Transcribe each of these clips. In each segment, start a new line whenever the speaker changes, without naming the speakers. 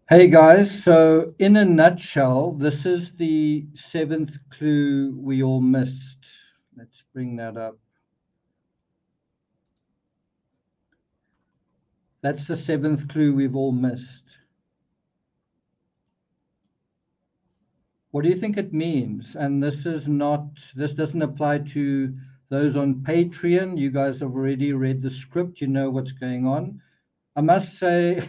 Hey guys, so in a nutshell, this is the seventh clue we all missed. Let's bring that up. That's the seventh clue we've all missed. What do you think it means? And this doesn't apply to those on Patreon. You guys have already read the script, you know what's going on. I must say,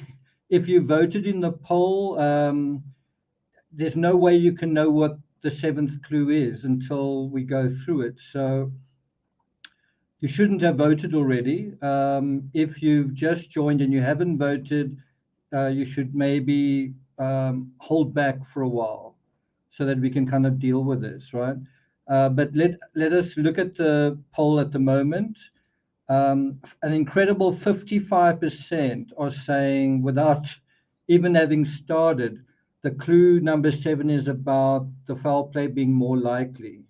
if you voted in the poll, there's no way you can know what the seventh clue is until we go through it. So you shouldn't have voted already. If you've just joined and you haven't voted, you should maybe hold back for a while so that we can kind of deal with this, right? But let us look at the poll at the moment. An incredible 55% are saying, without even having started, the clue number 7 is about the foul play being more likely,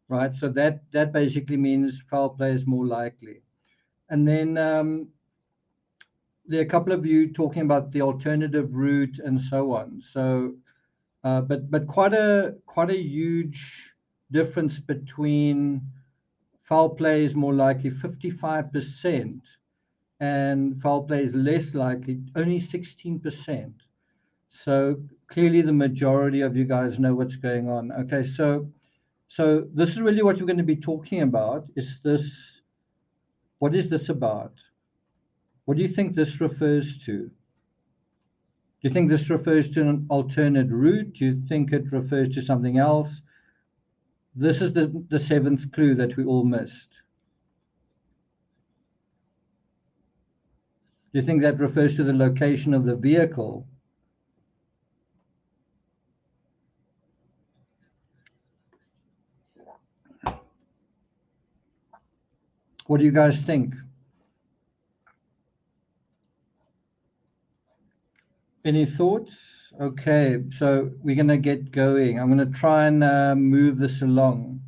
right? So that basically means foul play is more likely. And then there are a couple of you talking about the alternative route and so on. So, but quite a huge difference between foul play is more likely 55% and foul play is less likely only 16%. So clearly the majority of you guys know what's going on. Okay, so this is really what we're going to be talking about. What is this about? What do you think this refers to? Do you think this refers to an alternate route? Do you think it refers to something else? This is the seventh clue that we all missed. Do you think that refers to the location of the vehicle? What do you guys think? Any thoughts? Okay, so we're going to get going. I'm going to try and move this along.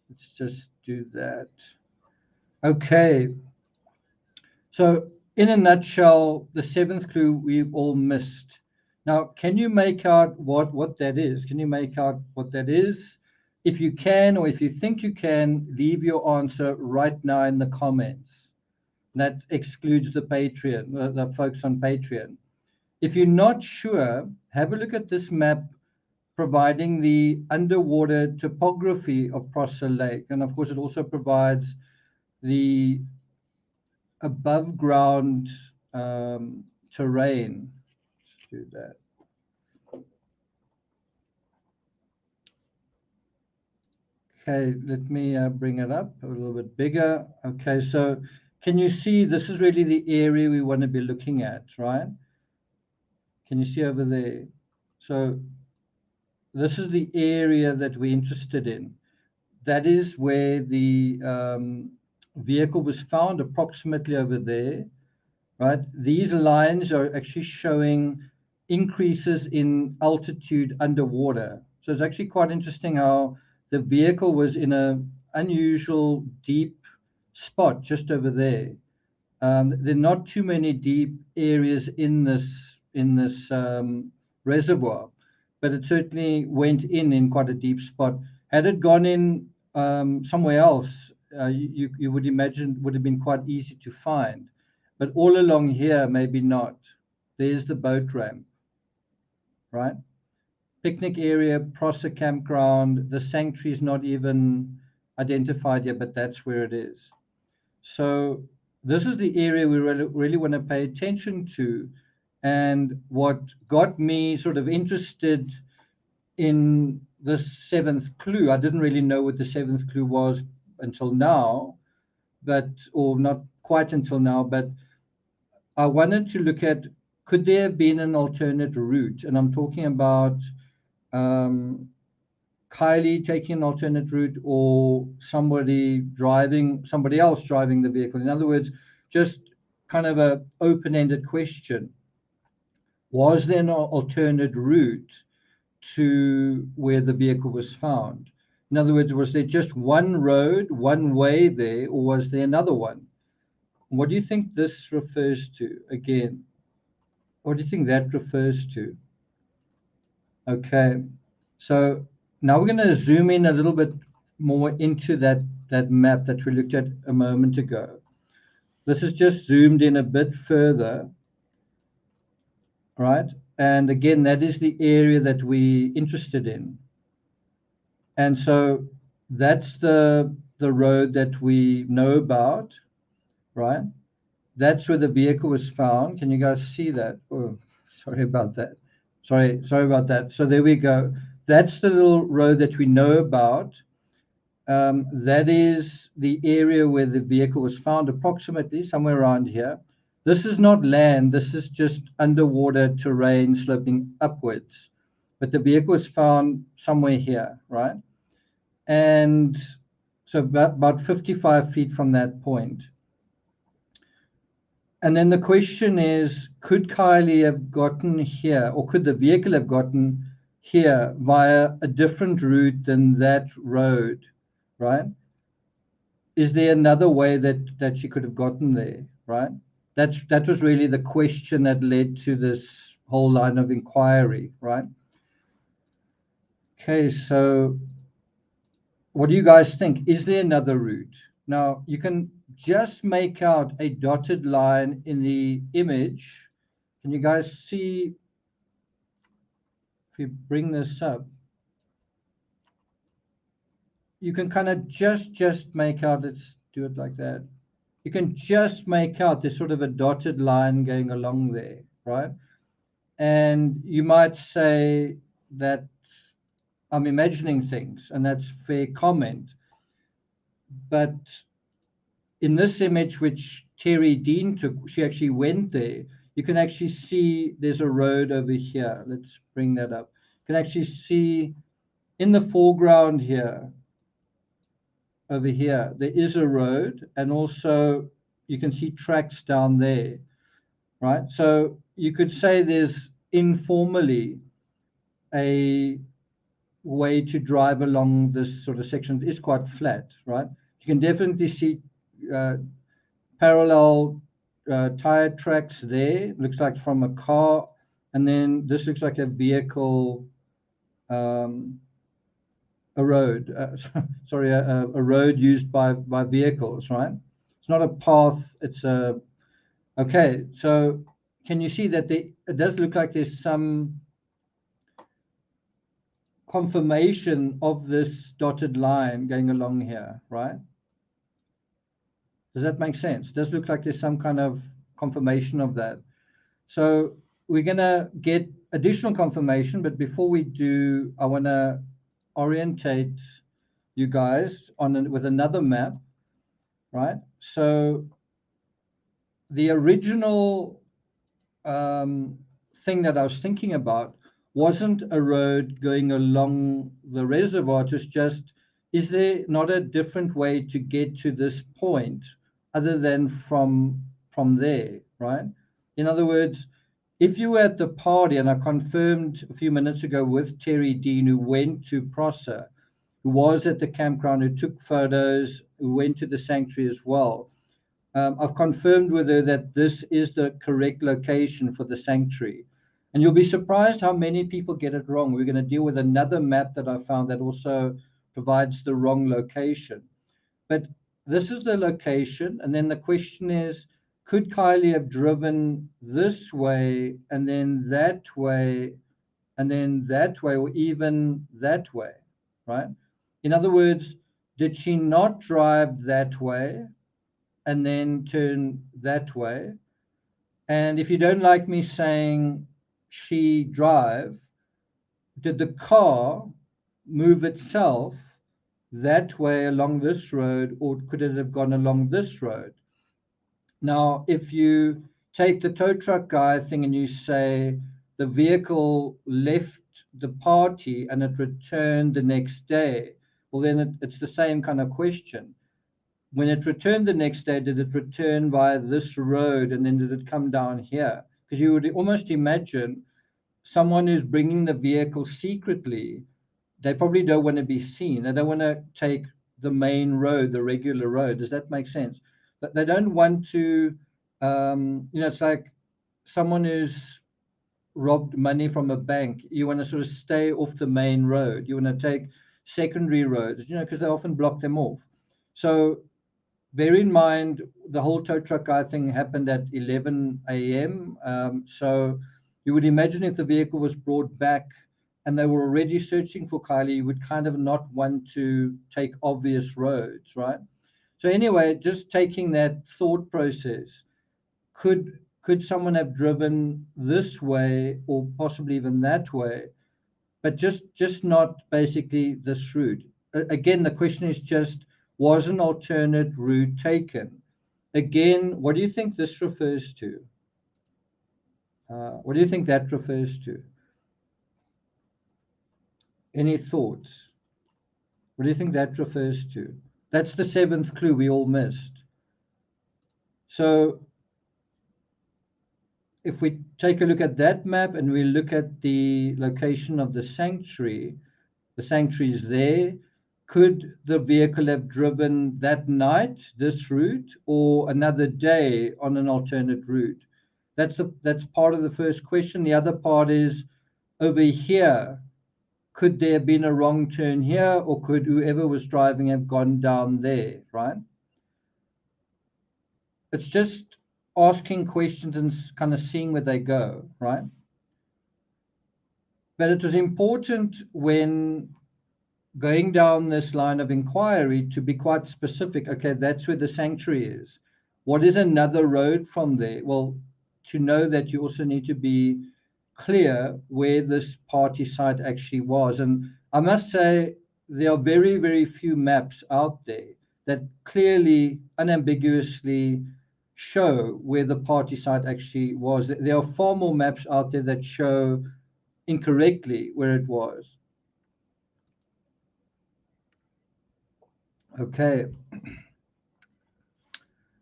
Let's just do that. Okay. So in a nutshell, the seventh clue we've all missed. Now, can you make out what that is? Can you make out what that is? If you can, or if you think you can, leave your answer right now in the comments. That excludes the Patreon, the folks on Patreon. If you're not sure, have a look at this map providing the underwater topography of Prosser Lake. And of course, it also provides the above ground terrain. Let's do that. Okay, let me bring it up a little bit bigger. Okay, so can you see this is really the area we want to be looking at, right? Can you see over there? So this is the area that we're interested in. That is where the vehicle was found, approximately over there, right? These lines are actually showing increases in altitude underwater. So it's actually quite interesting how the vehicle was in an unusual deep spot just over there. There are not too many deep areas in this reservoir, but it certainly went in quite a deep spot. Had it gone in somewhere else, you would imagine would have been quite easy to find. But all along here, maybe not. There's the boat ramp, right? Picnic area, Prosser campground. The sanctuary is not even identified yet, but that's where it is. So this is the area we really want to pay attention to. And what got me sort of interested in the seventh clue, I didn't really know what the seventh clue was until now, or not quite until now, but I wanted to look at, could there have been an alternate route? And I'm talking about Kiely taking an alternate route, or somebody else driving the vehicle. In other words, just kind of a open-ended question. Was there an alternate route to where the vehicle was found? In other words, was there just one road, one way there, or was there another one? What do you think this refers to again? What do you think that refers to? Okay, so now we're going to zoom in a little bit more into that map that we looked at a moment ago. This is just zoomed in a bit further, right? And again, that is the area that we're interested in. And so that's the road that we know about, right? That's where the vehicle was found. Can you guys see that? Oh, sorry about that. Sorry about that. So there we go. That's the little road that we know about. That is the area where the vehicle was found, approximately somewhere around here. This is not land. This is just underwater terrain sloping upwards. But the vehicle was found somewhere here, right? And so about 55 feet from that point. And then the question is, could Kiely have gotten here, or could the vehicle have gotten here via a different route than that road, right? Is there another way that she could have gotten there, right? That was really the question that led to this whole line of inquiry, right? Okay, so what do you guys think? Is there another route? Now, you can just make out a dotted line in the image. Can you guys see if you bring this up? You can kind of just make out, let's do it like that. You can just make out there's sort of a dotted line going along there, right? And you might say that I'm imagining things, and that's fair comment. But in this image, which Terry Dean took, she actually went there. You can actually see there's a road over here. Let's bring that up. You can actually see in the foreground here, over here, there is a road, and also you can see tracks down there, right? So you could say there's informally a way to drive along this sort of section. It is quite flat, right? You can definitely see uh, parallel tire tracks there. Looks like from a car, and then this looks like a vehicle, a road. Sorry, a road used by vehicles, right? It's not a path. It's a okay. So can you see that it does look like there's some confirmation of this dotted line going along here, right? Does that make sense? It does look like there's some kind of confirmation of that. So we're going to get additional confirmation, but before we do, I want to orientate you guys with another map, right? So the original thing that I was thinking about wasn't a road going along the reservoir. It was just, is there not a different way to get to this point other than from there, right? In other words, if you were at the party, and I confirmed a few minutes ago with Terry Dean, who went to Prosser, who was at the campground, who took photos, who went to the sanctuary as well. I've confirmed with her that this is the correct location for the sanctuary. And you'll be surprised how many people get it wrong. We're going to deal with another map that I found that also provides the wrong location. But this is the location. And then the question is, could Kiely have driven this way and then that way and then that way or even that way, right? In other words, did she not drive that way and then turn that way? And if you don't like me saying she drive, did the car move itself that way along this road, or could it have gone along this road? Now, if you take the tow truck guy thing and you say the vehicle left the party and it returned the next day, well, then it's the same kind of question. When it returned the next day, did it return via this road and then did it come down here? Because you would almost imagine someone who's bringing the vehicle secretly, they probably don't want to be seen. They don't want to take the main road, the regular road. Does that make sense? They don't want to, it's like someone who's robbed money from a bank, you want to sort of stay off the main road. You want to take secondary roads, because they often block them off. So bear in mind, the whole tow truck guy thing happened at 11 a.m. So you would imagine if the vehicle was brought back and they were already searching for Kiely, you would kind of not want to take obvious roads, right? So anyway, just taking that thought process, could someone have driven this way or possibly even that way, but just not basically this route? Again, the question is just, was an alternate route taken? Again, what do you think this refers to? What do you think that refers to? Any thoughts? What do you think that refers to? That's the seventh clue we all missed. So if we take a look at that map and we look at the location of the sanctuary is there. Could the vehicle have driven that night, this route, or another day on an alternate route? That's part of the first question. The other part is over here. Could there have been a wrong turn here, or could whoever was driving have gone down there, right? It's just asking questions and kind of seeing where they go, right? But it was important when going down this line of inquiry to be quite specific. Okay, that's where the sanctuary is. What is another road from there? Well, to know that, you also need to be clear where this party site actually was. And I must say, there are very, very few maps out there that clearly, unambiguously show where the party site actually was. There are far more maps out there that show incorrectly where it was. Okay.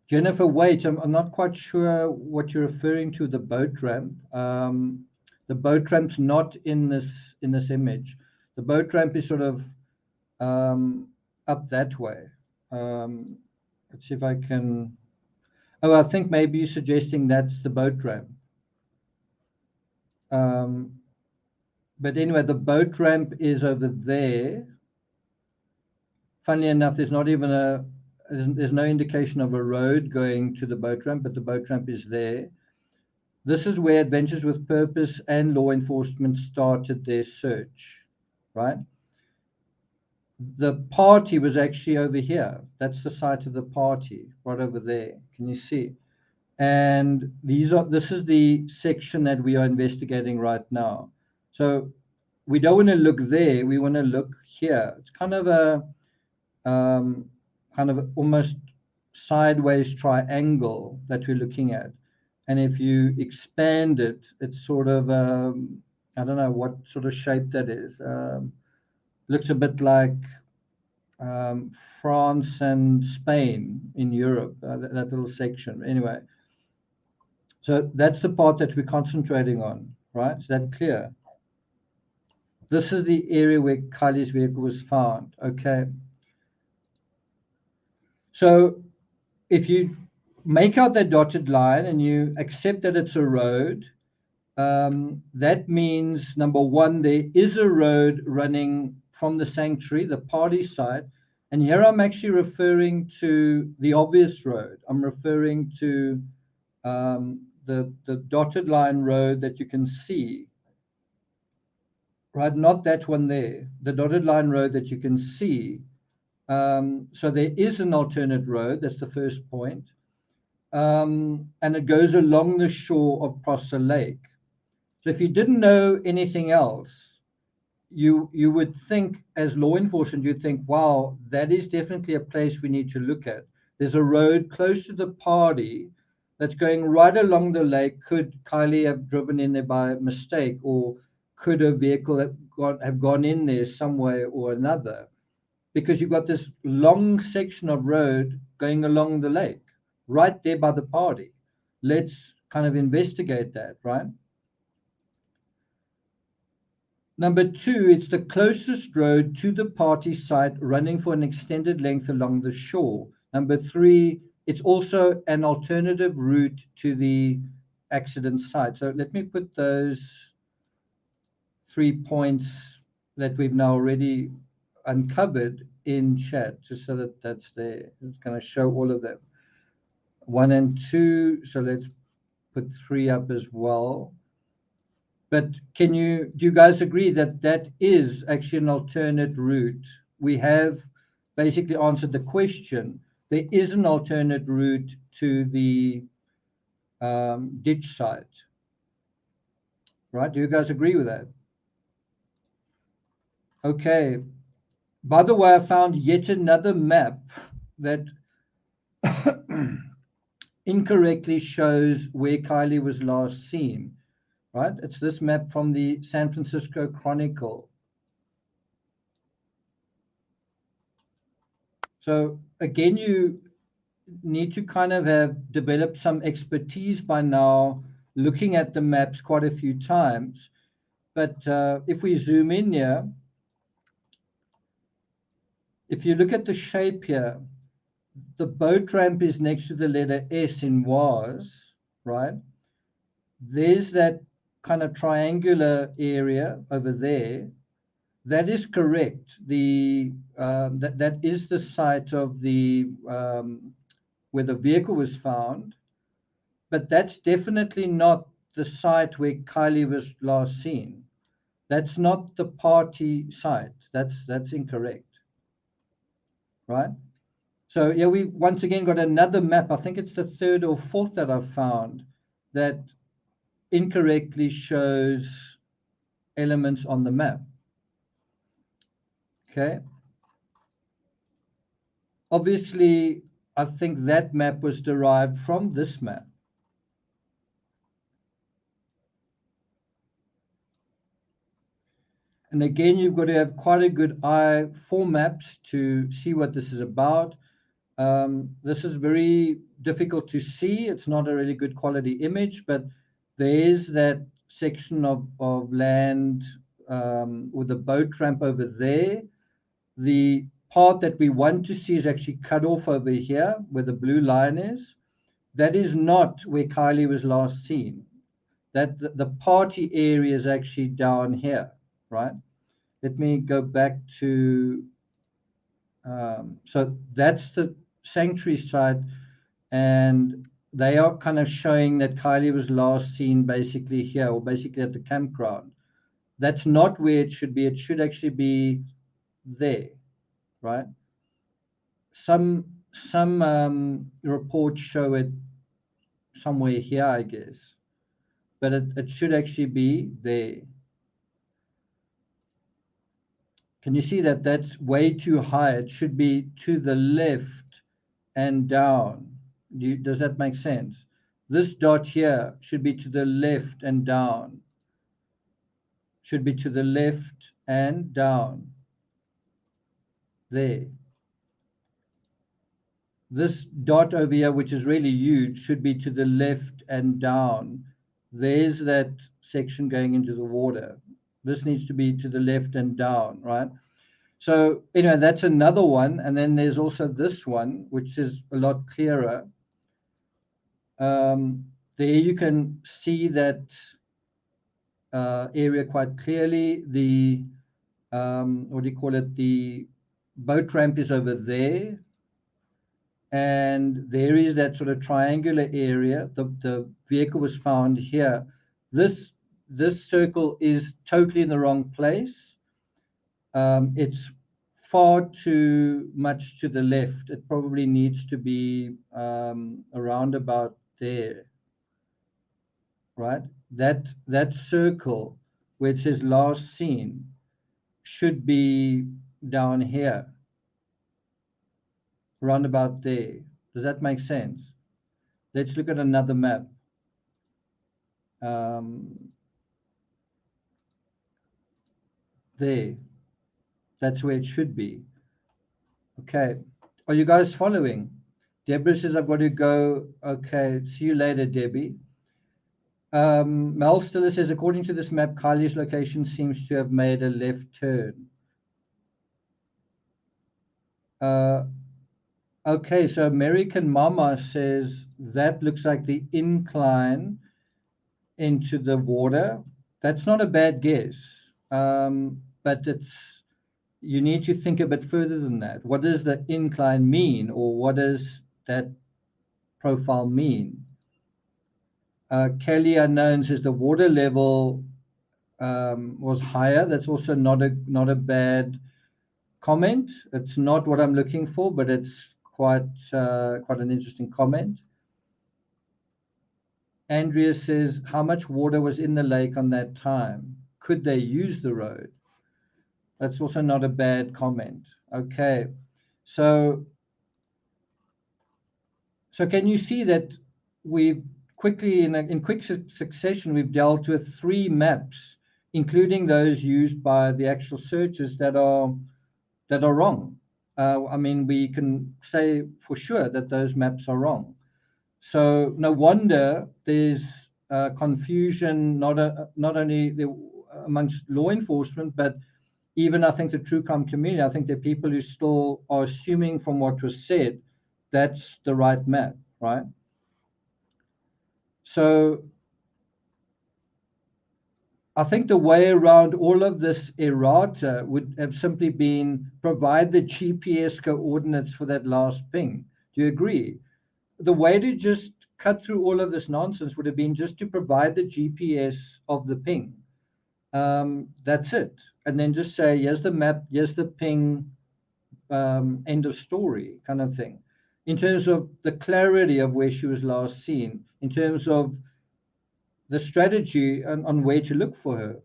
Jennifer, wait, I'm not quite sure what you're referring to, the boat ramp. The boat ramp's not in this image. The boat ramp is sort of up that way. Let's see if I can. Oh, I think maybe you're suggesting that's the boat ramp. But anyway, the boat ramp is over there. Funnily enough, there's no indication of a road going to the boat ramp, but the boat ramp is there. This is where Adventures with Purpose and law enforcement started their search, right? The party was actually over here. That's the site of the party, right over there. Can you see? And this is the section that we are investigating right now. So we don't want to look there. We want to look here. It's kind of a almost sideways triangle that we're looking at. And if you expand it, it's sort of, I don't know what sort of shape that is. Looks a bit like France and Spain in Europe, that little section. Anyway, so that's the part that we're concentrating on, right? Is that clear? This is the area where Kiely's vehicle was found, okay? So if you make out that dotted line and you accept that it's a road, that means, number one, there is a road running from the sanctuary, the party site. And here I'm actually referring to the obvious road. I'm referring to the dotted line road that you can see, right? Not that one there, the dotted line road that you can see. So there is an alternate road. That's the first point. And it goes along the shore of Prosser Lake. So if you didn't know anything else, you would think, as law enforcement, you'd think, wow, that is definitely a place we need to look at. There's a road close to the party that's going right along the lake. Could Kiely have driven in there by mistake, or could a vehicle have gone in there some way or another? Because you've got this long section of road going along the lake, right there by the party. Let's kind of investigate that, right? Number two, it's the closest road to the party site running for an extended length along the shore. Number three, it's also an alternative route to the accident site. So let me put those 3 points that we've now already uncovered in chat, just so that that's there. It's going to show all of them. 1 and 2. So let's put 3 up as well. But do you guys agree that that is actually an alternate route? We have basically answered the question. There is an alternate route to the ditch site, right? Do you guys agree with that? Okay. By the way, I found yet another map that incorrectly shows where Kiely was last seen, right? It's this map from the San Francisco Chronicle. So again, you need to kind of have developed some expertise by now, looking at the maps quite a few times. But if we zoom in here, if you look at the shape here, the boat ramp is next to the letter S in was, right? There's that kind of triangular area over there. That is correct. That is the site of the where the vehicle was found, but that's definitely not the site where Kiely was last seen. That's not the party site. That's incorrect, right? So yeah, we once again got another map. I think it's the third or fourth that I've found that incorrectly shows elements on the map. Okay. Obviously, I think that map was derived from this map. And again, you've got to have quite a good eye for maps to see what this is about. This is very difficult to see. It's not a really good quality image, but there is that section of land with a boat ramp over there. The part that we want to see is actually cut off over here where the blue line is. That is not where Kiely was last seen. That the party area is actually down here, right? Let me go back to, so that's the sanctuary site, and they are kind of showing that Kiely was last seen basically here, or basically at the campground. That's not where it should be. It should actually be there, right? Some reports show it somewhere here, I guess, but it should actually be there. Can you see that that's way too high? It should be to the left and down. Does that make sense? This dot here should be to the left and down. Should be to the left and down. There. This dot over here, which is really huge, should be to the left and down. There's that section going into the water. This needs to be to the left and down, right? So, that's another one. And then there's also this one, which is a lot clearer. There you can see that area quite clearly. The, what do you call it? The boat ramp is over there. And there is that sort of triangular area. The vehicle was found here. This circle is totally in the wrong place. It's far too much to the left. It probably needs to be around about there, right? That circle where it says last seen should be down here, around about there. Does that make sense? Let's look at another map. There. That's where it should be. Okay. Are you guys following? Deborah says, I've got to go. Okay. See you later, Debbie. Mel Stiller says, according to this map, Kiely's location seems to have made a left turn. Okay, so American Mama says that looks like the incline into the water. That's not a bad guess, but you need to think a bit further than that. What does the incline mean, or what does that profile mean? Kiely Unknown says the water level was higher. That's also not a bad comment. It's not what I'm looking for, but it's quite an interesting comment. Andrea says, how much water was in the lake on that time? Could they use the road? That's also not a bad comment. Okay, so can you see that we've quickly, in quick succession, we've dealt with 3 maps, including those used by the actual searchers that are wrong. I mean, we can say for sure that those maps are wrong. So no wonder there's confusion, not only amongst law enforcement, but even I think the TrueCom community. I think there are people who still are assuming from what was said that's the right map, right? So I think the way around all of this errata would have simply been provide the GPS coordinates for that last ping. Do you agree? The way to just cut through all of this nonsense would have been just to provide the GPS of the ping. That's it. And then just say, here's the map, here's the ping, end of story kind of thing. In terms of the clarity of where she was last seen, in terms of the strategy on where to look for her.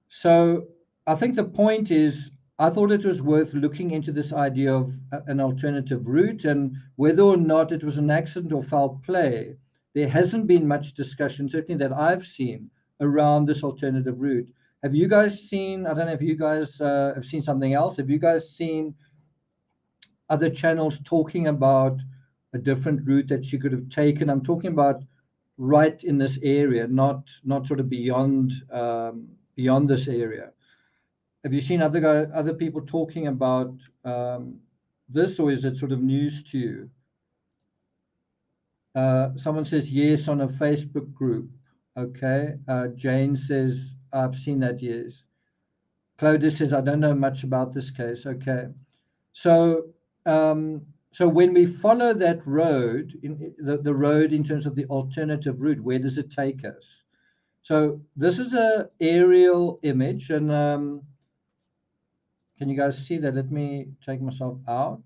So I think the point is, I thought it was worth looking into this idea of an alternative route, and whether or not it was an accident or foul play. There hasn't been much discussion, certainly that I've seen, around this alternative route. Have you guys seen, I don't know if you guys have seen something else. Have you guys seen other channels talking about a different route that she could have taken? I'm talking about right in this area, not sort of beyond this area. Have you seen other people talking about this, or is it sort of news to you? Someone says yes on a Facebook group. Okay. Jane says, I've seen that, yes. Claudia says, I don't know much about this case. Okay. So when we follow that road, the road in terms of the alternative route, where does it take us? So this is an aerial image, and can you guys see that? Let me take myself out.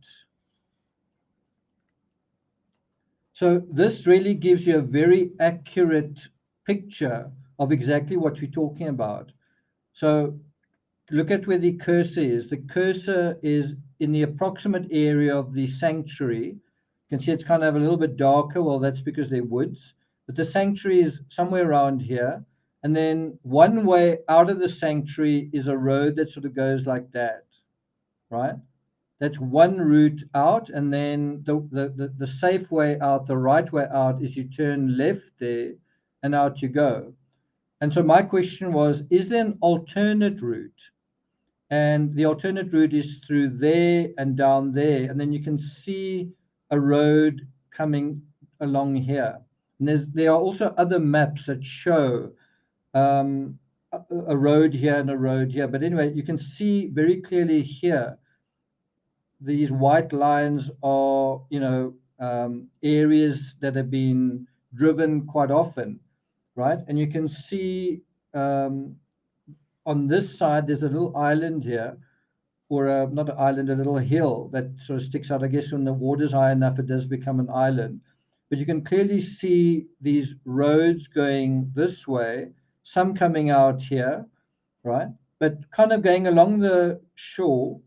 So this really gives you a very accurate picture of exactly what we're talking about. So look at where the cursor is. The cursor is in the approximate area of the sanctuary. You can see it's kind of a little bit darker. Well, that's because they're woods. But the sanctuary is somewhere around here. And then one way out of the sanctuary is a road that sort of goes like that, right? That's one route out. And then the safe way out, the right way out, is you turn left there and out you go. And so my question was, is there an alternate route? And the alternate route is through there and down there. And then you can see a road coming along here. And there are also other maps that show a road here and a road here. But anyway, you can see very clearly here, these white lines are, areas that have been driven quite often, right? And you can see on this side, there's a little island here, or not an island, a little hill that sort of sticks out. I guess when the water's high enough, it does become an island. But you can clearly see these roads going this way, some coming out here, right? But kind of going along the shore.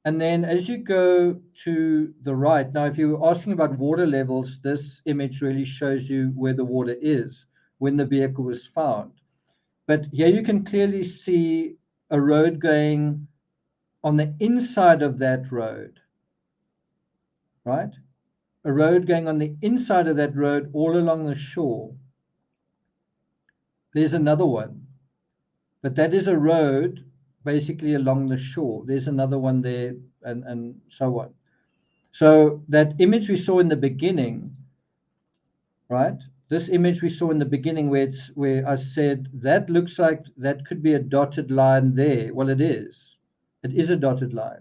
And then as you go to the right, now, if you were asking about water levels, this image really shows you where the water is when the vehicle was found. But here you can clearly see a road going on the inside of that road, right? A road going on the inside of that road all along the shore. There's another one, but that is a road basically along the shore. There's another one there, and so on. So that image we saw in the beginning, right? This image we saw in the beginning where I said that looks like that could be a dotted line there. Well, it is. It is a dotted line.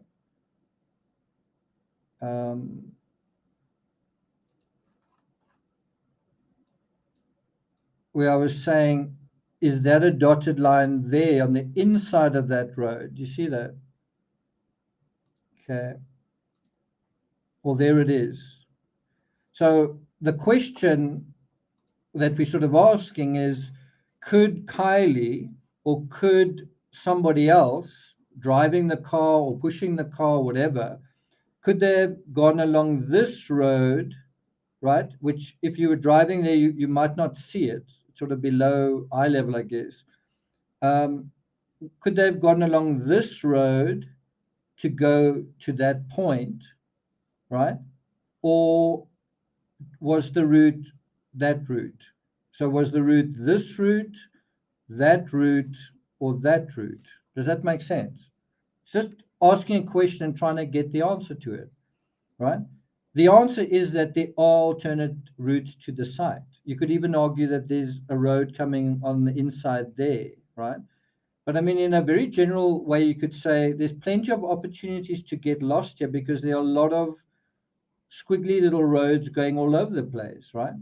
Where I was saying, is that a dotted line there on the inside of that road? Do you see that? Okay. Well, there it is. So the question that we're sort of asking is, could Kiely or could somebody else driving the car or pushing the car, whatever, could they have gone along this road, right? Which if you were driving there, you might not see it, sort of below eye level, I guess. Could they have gone along this road to go to that point, right? Or was the route that route? So was the route this route, that route, or that route? Does that make sense? It's just asking a question and trying to get the answer to it, right? The answer is that there are alternate routes to the site. You could even argue that there's a road coming on the inside there, right? But I mean, in a very general way, you could say there's plenty of opportunities to get lost here because there are a lot of squiggly little roads going all over the place, right?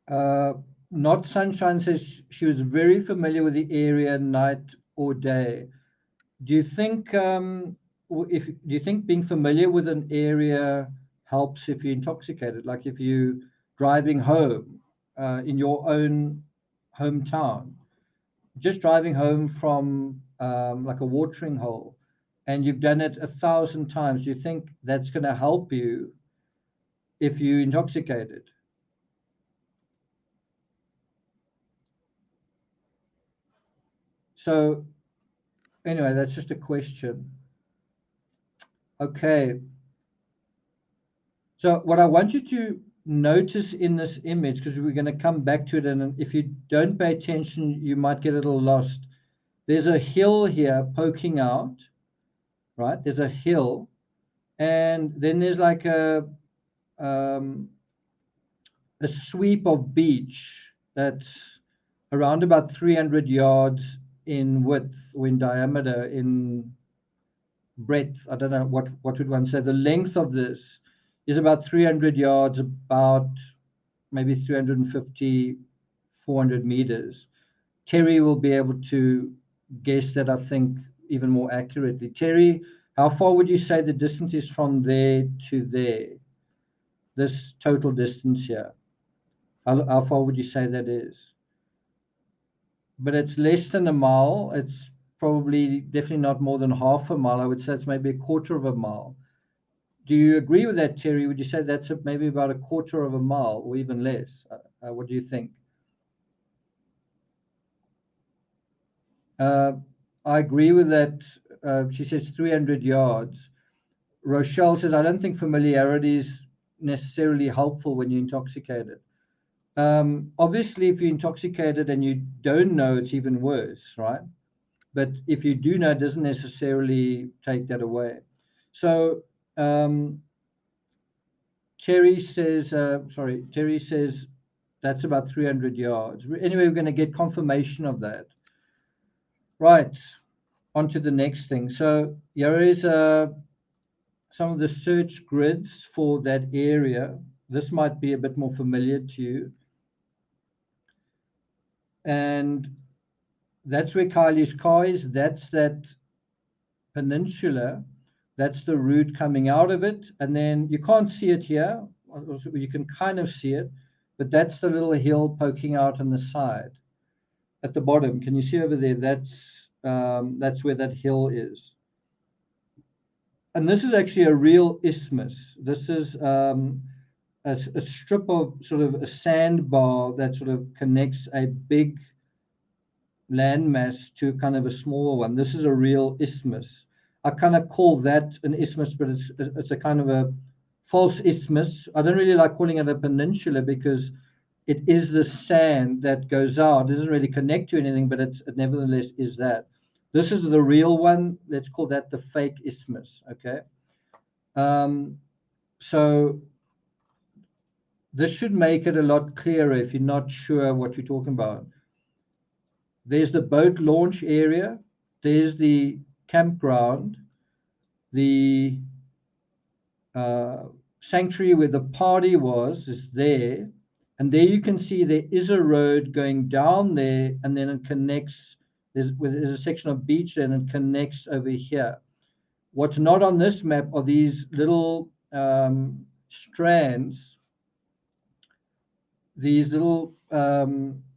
Uh, Not Sunshine says she was very familiar with the area night or day. Do you think if do you think being familiar with an area helps if you're intoxicated? Like if you driving home in your own hometown, just driving home from like a watering hole, and you've done it 1,000 times, do you think that's going to help you if you're intoxicated? So anyway, that's just a question. Okay. So what I want you to notice in this image, because we're going to come back to it, and if you don't pay attention, you might get a little lost. There's a hill here poking out, right? There's a hill, and then there's like um, a sweep of beach that's around about 300 yards in width or in diameter, in breadth. I don't know what would one say. The length of this is about 300 yards, about maybe 350, 400 meters. Terry will be able to guess that, I think, even more accurately. Terry, how far would you say the distance is from there to there? This total distance here. How far would you say that is? But it's less than a mile. It's probably definitely not more than half a mile. I would say it's maybe a quarter of a mile. Do you agree with that, Terry? Would you say that's maybe about a quarter of a mile or even less? What do you think? Uh, I agree with that. She says 300 yards. Rochelle says, I don't think familiarity is necessarily helpful when you're intoxicated. Obviously, if you're intoxicated and you don't know, it's even worse, right? But if you do know, it doesn't necessarily take that away. So Terry says, Terry says that's about 300 yards. Anyway, we're going to get confirmation of that. Right, on to the next thing. So here is some of the search grids for that area. This might be a bit more familiar to you. And that's where Kiely's car is. That's that peninsula. That's the route coming out of it. And then you can't see it here. You can kind of see it, but that's the little hill poking out on the side at the bottom. Can you see over there? That's where that hill is. And this is actually a real isthmus. This is a strip of sort of a sandbar that sort of connects a big landmass to kind of a smaller one. This is a real isthmus. I kind of call that an isthmus, but it's a kind of a false isthmus. I don't really like calling it a peninsula because it is the sand that goes out. It doesn't really connect to anything, but it nevertheless is that. This is the real one. Let's call that the fake isthmus. Okay. So this should make it a lot clearer if you're not sure what we're talking about. There's the boat launch area, there's the campground, the sanctuary where the party was is there, and there you can see there is a road going down there, and then it connects. There's a section of beach and it connects over here. What's not on this map are these little strands, these little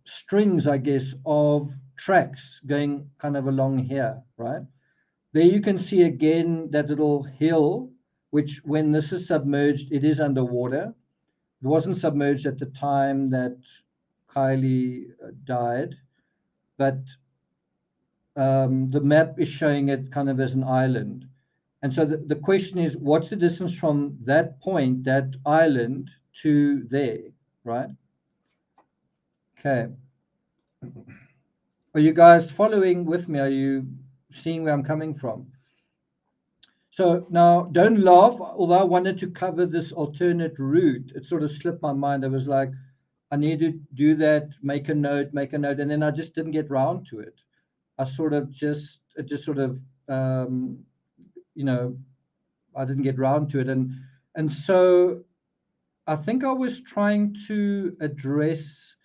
strings, I guess, of tracks going kind of along here, right? There you can see again that little hill, which when this is submerged, it is underwater. It wasn't submerged at the time that Kiely died, but the map is showing it kind of as an island. And so the question is, what's the distance from that point, that island, to there, right? Okay. Are you guys following with me? Are you seeing where I'm coming from? So now don't laugh, although I wanted to cover this alternate route, it sort of slipped my mind. I was like, I need to do that, make a note, and then I just didn't get round to it. I sort of just, it just sort of, you know, I didn't get round to it. And so I think I was trying to address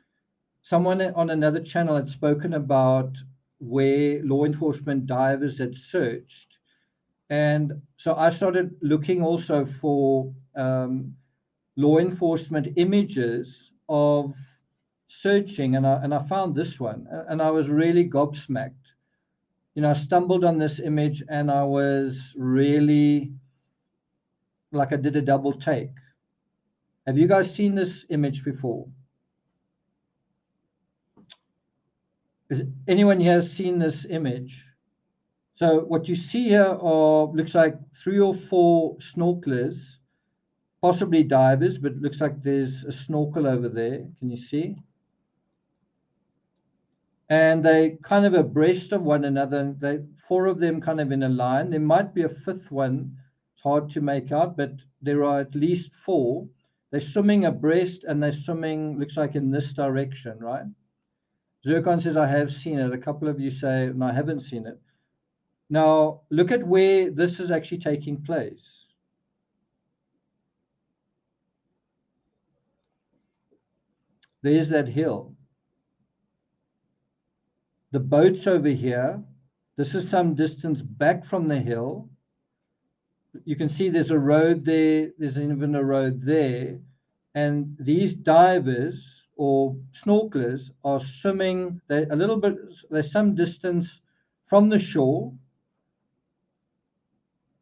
someone on another channel had spoken about where law enforcement divers had searched. And so I started looking also for law enforcement images of searching, and I found this one, and I was really gobsmacked. You know, I stumbled on this image, and I was really like I did a double take. Have you guys seen this image before? Is anyone here seen this image? So what you see here are, looks like 3 or 4 snorkelers, possibly divers, but it looks like there's a snorkel over there. Can you see? And they kind of abreast of one another. And they 4 of them kind of in a line. There might be a 5th one. It's hard to make out, but there are at least 4. They're swimming abreast, and they're swimming, looks like in this direction, right? Zircon says, I have seen it. A couple of you say, no, I haven't seen it. Now, look at where this is actually taking place. There's that hill. The boat's over here. This is some distance back from the hill. You can see there's a road there. There's even a road there. And these divers or snorkelers are swimming. They're a little bit, they're some distance from the shore.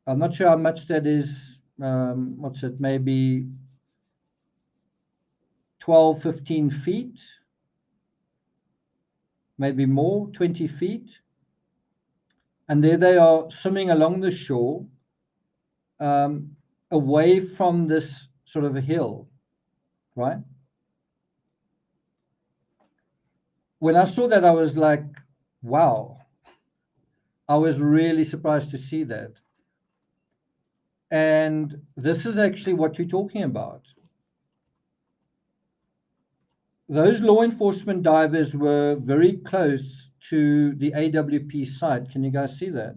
I'm not sure how much that is. What's it? Maybe 12, 15 feet. Maybe more, 20 feet. And there they are swimming along the shore, away from this sort of a hill, right? When I saw that, I was like, wow. I was really surprised to see that. And this is actually what you're talking about. Those law enforcement divers were very close to the AWP site. Can you guys see that?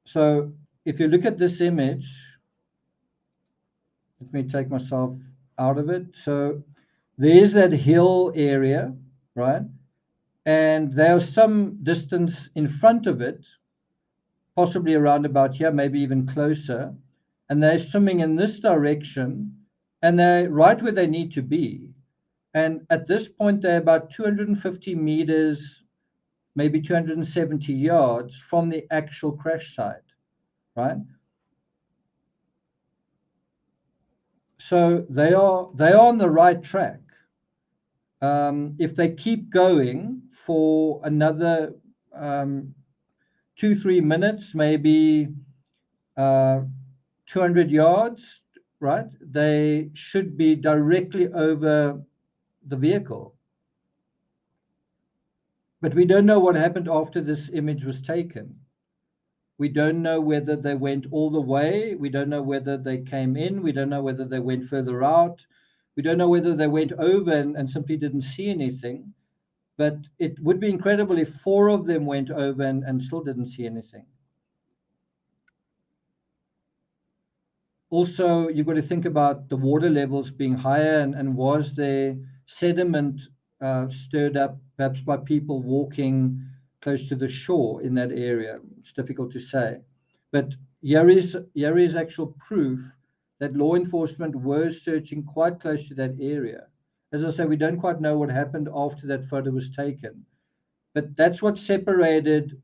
So if you look at this image, let me take myself out of it. So there's that hill area, right? And there's some distance in front of it, possibly around about here, maybe even closer. And they're swimming in this direction, and they're right where they need to be. And at this point, they're about 250 meters, maybe 270 yards from the actual crash site, right? So they are on the right track. If they keep going for another 2-3 minutes, maybe 200 yards, right? They should be directly over the vehicle. But we don't know what happened after this image was taken. We don't know whether they went all the way. We don't know whether they came in. We don't know whether they went further out. We don't know whether they went over and simply didn't see anything. But it would be incredible if 4 of them went over and still didn't see anything. Also, you've got to think about the water levels being higher, and was there sediment stirred up perhaps by people walking close to the shore in that area? It's difficult to say. But here is actual proof that law enforcement were searching quite close to that area. As I say, we don't quite know what happened after that photo was taken. But that's what separated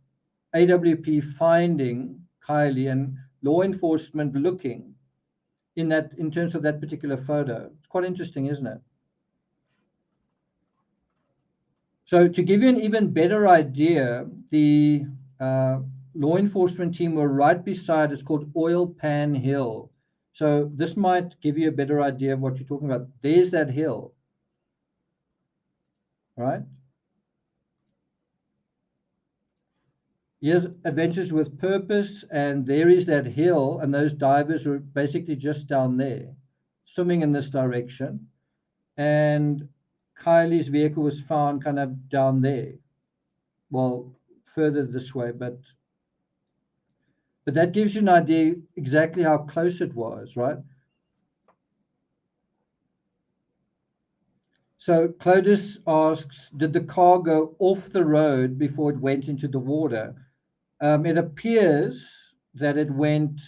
AWP finding Kiely and law enforcement looking in terms of that particular photo. It's quite interesting, isn't it? So to give you an even better idea, the law enforcement team were right beside, it's called Oil Pan Hill. So this might give you a better idea of what you're talking about. There's that hill, right? Here's Adventures with Purpose, and there is that hill, and those divers were basically just down there, swimming in this direction. And Kiely's vehicle was found kind of down there. Well, further this way, but that gives you an idea exactly how close it was, right? So Clodus asks, did the car go off the road before it went into the water? It appears that it went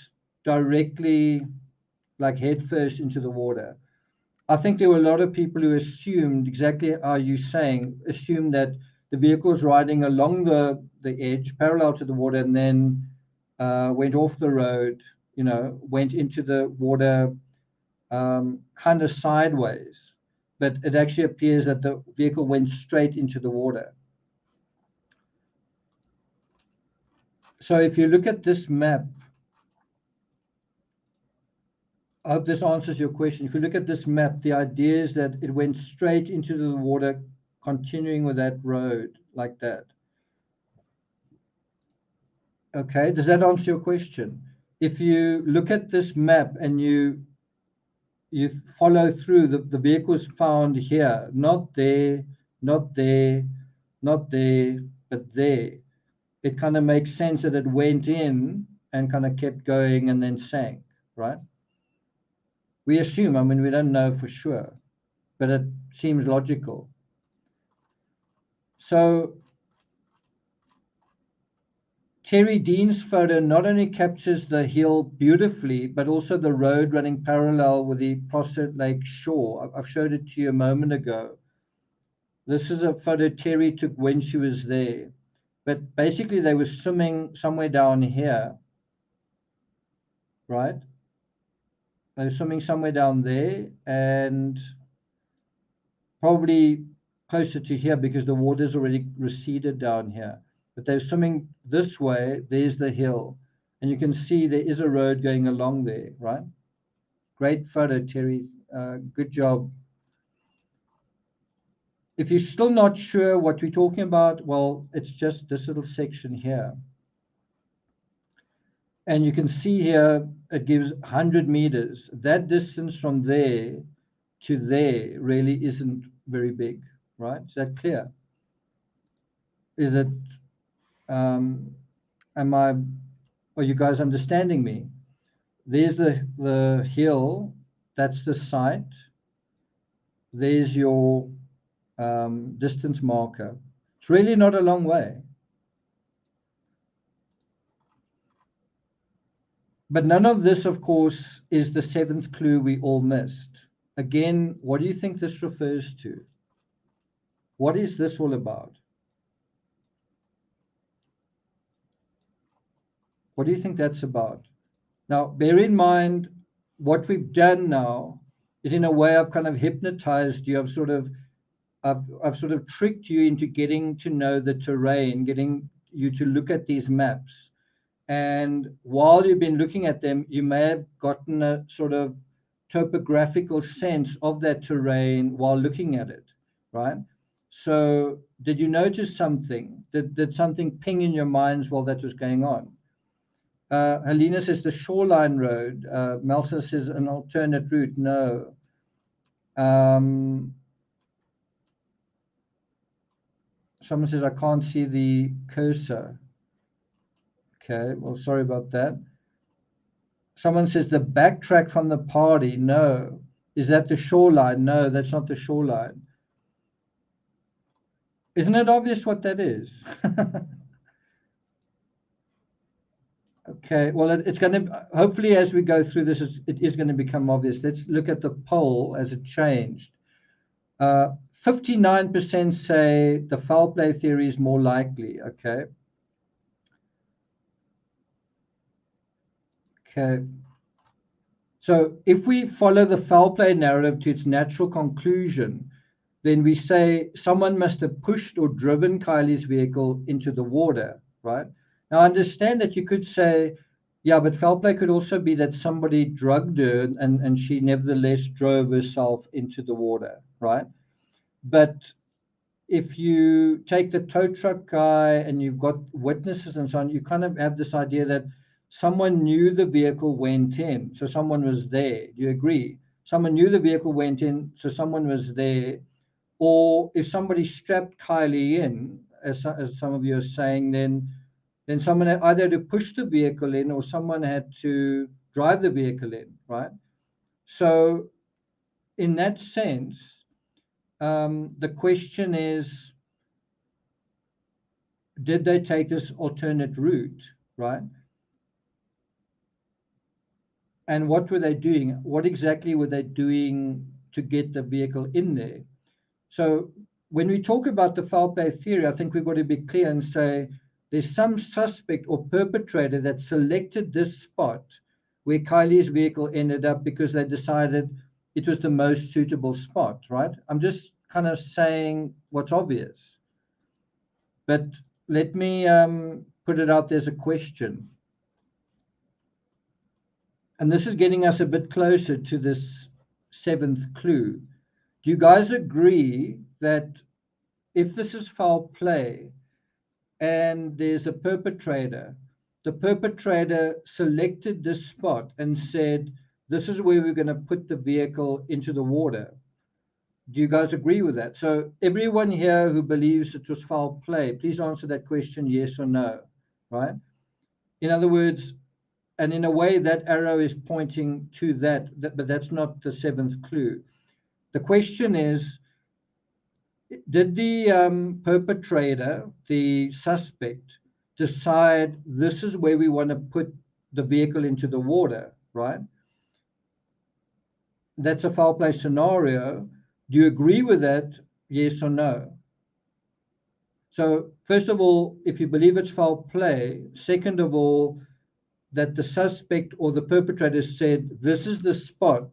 directly, like headfirst into the water. I think there were a lot of people who assumed exactly how you're saying, assumed that the vehicle was riding along the edge, parallel to the water, and then went off the road, went into the water kind of sideways. But it actually appears that the vehicle went straight into the water. So if you look at this map, I hope this answers your question. If you look at this map, the idea is that it went straight into the water, continuing with that road like that. Okay, does that answer your question? If you look at this map and you follow through, the vehicle's found here, not there, not there, not there, but there. It kind of makes sense that it went in and kind of kept going and then sank, right? We assume, I mean, we don't know for sure, but it seems logical. So Terry Dean's photo not only captures the hill beautifully, but also the road running parallel with the Prosit Lake shore. I've showed it to you a moment ago. This is a photo Terry took when she was there. But basically, they were swimming somewhere down here, right? They were swimming somewhere down there and probably closer to here because the water's already receded down here. But they're swimming this way. There's the hill. And you can see there is a road going along there, right? Great photo, Terry. Good job. If you're still not sure what we're talking about, well, it's just this little section here. And you can see here, it gives 100 meters. That distance from there to there really isn't very big, right? Is that clear? Is it, are you guys understanding me? There's the hill, that's the site. There's your distance marker. It's really not a long way. But none of this, of course, is the 7th clue we all missed. Again, what do you think this refers to? What is this all about? What do you think that's about? Now, bear in mind, what we've done now is, in a way, I've kind of hypnotized you. I've sort of tricked you into getting to know the terrain, getting you to look at these maps. And while you've been looking at them, you may have gotten a sort of topographical sense of that terrain while looking at it, right? So did you notice something? Did something ping in your minds while that was going on? Helena says the shoreline road. Melsa says an alternate route. No. Someone says I can't see the cursor. Okay, well, sorry about that. Someone says the backtrack from the party. No. Is that the shoreline? No, that's not the shoreline. Isn't it obvious what that is? Okay, well, it's going to, hopefully as we go through this, it is going to become obvious. Let's look at the poll as it changed. 59% say the foul play theory is more likely, okay? Okay. So if we follow the foul play narrative to its natural conclusion, then we say someone must have pushed or driven Kiely's vehicle into the water, right? Now, I understand that you could say, yeah, but foul play could also be that somebody drugged her and she nevertheless drove herself into the water, right? But if you take the tow truck guy and you've got witnesses and so on, you kind of have this idea that someone knew the vehicle went in, so someone was there. Do you agree? Someone knew the vehicle went in, so someone was there. Or if somebody strapped Kiely in, as some of you are saying, then someone either had to push the vehicle in or someone had to drive the vehicle in, right? So in that sense, the question is, did they take this alternate route, right? And what were they doing? What exactly were they doing to get the vehicle in there? So when we talk about the foul play theory, I think we've got to be clear and say there's some suspect or perpetrator that selected this spot where Kiely's vehicle ended up because they decided it was the most suitable spot, right? I'm just kind of saying what's obvious. But let me put it out there as a question. And this is getting us a bit closer to this seventh clue. Do you guys agree that if this is foul play and there's a perpetrator, the perpetrator selected this spot and said, this is where we're going to put the vehicle into the water? Do you guys agree with that? So everyone here who believes it was foul play, please answer that question, yes or no, right? In other words, and in a way that arrow is pointing to that, but that's not the seventh clue. The question is, did the perpetrator, the suspect, decide this is where we want to put the vehicle into the water, right? That's a foul play scenario. Do you agree with that, yes or no? So first of all, if you believe it's foul play, second of all, that the suspect or the perpetrator said, this is the spot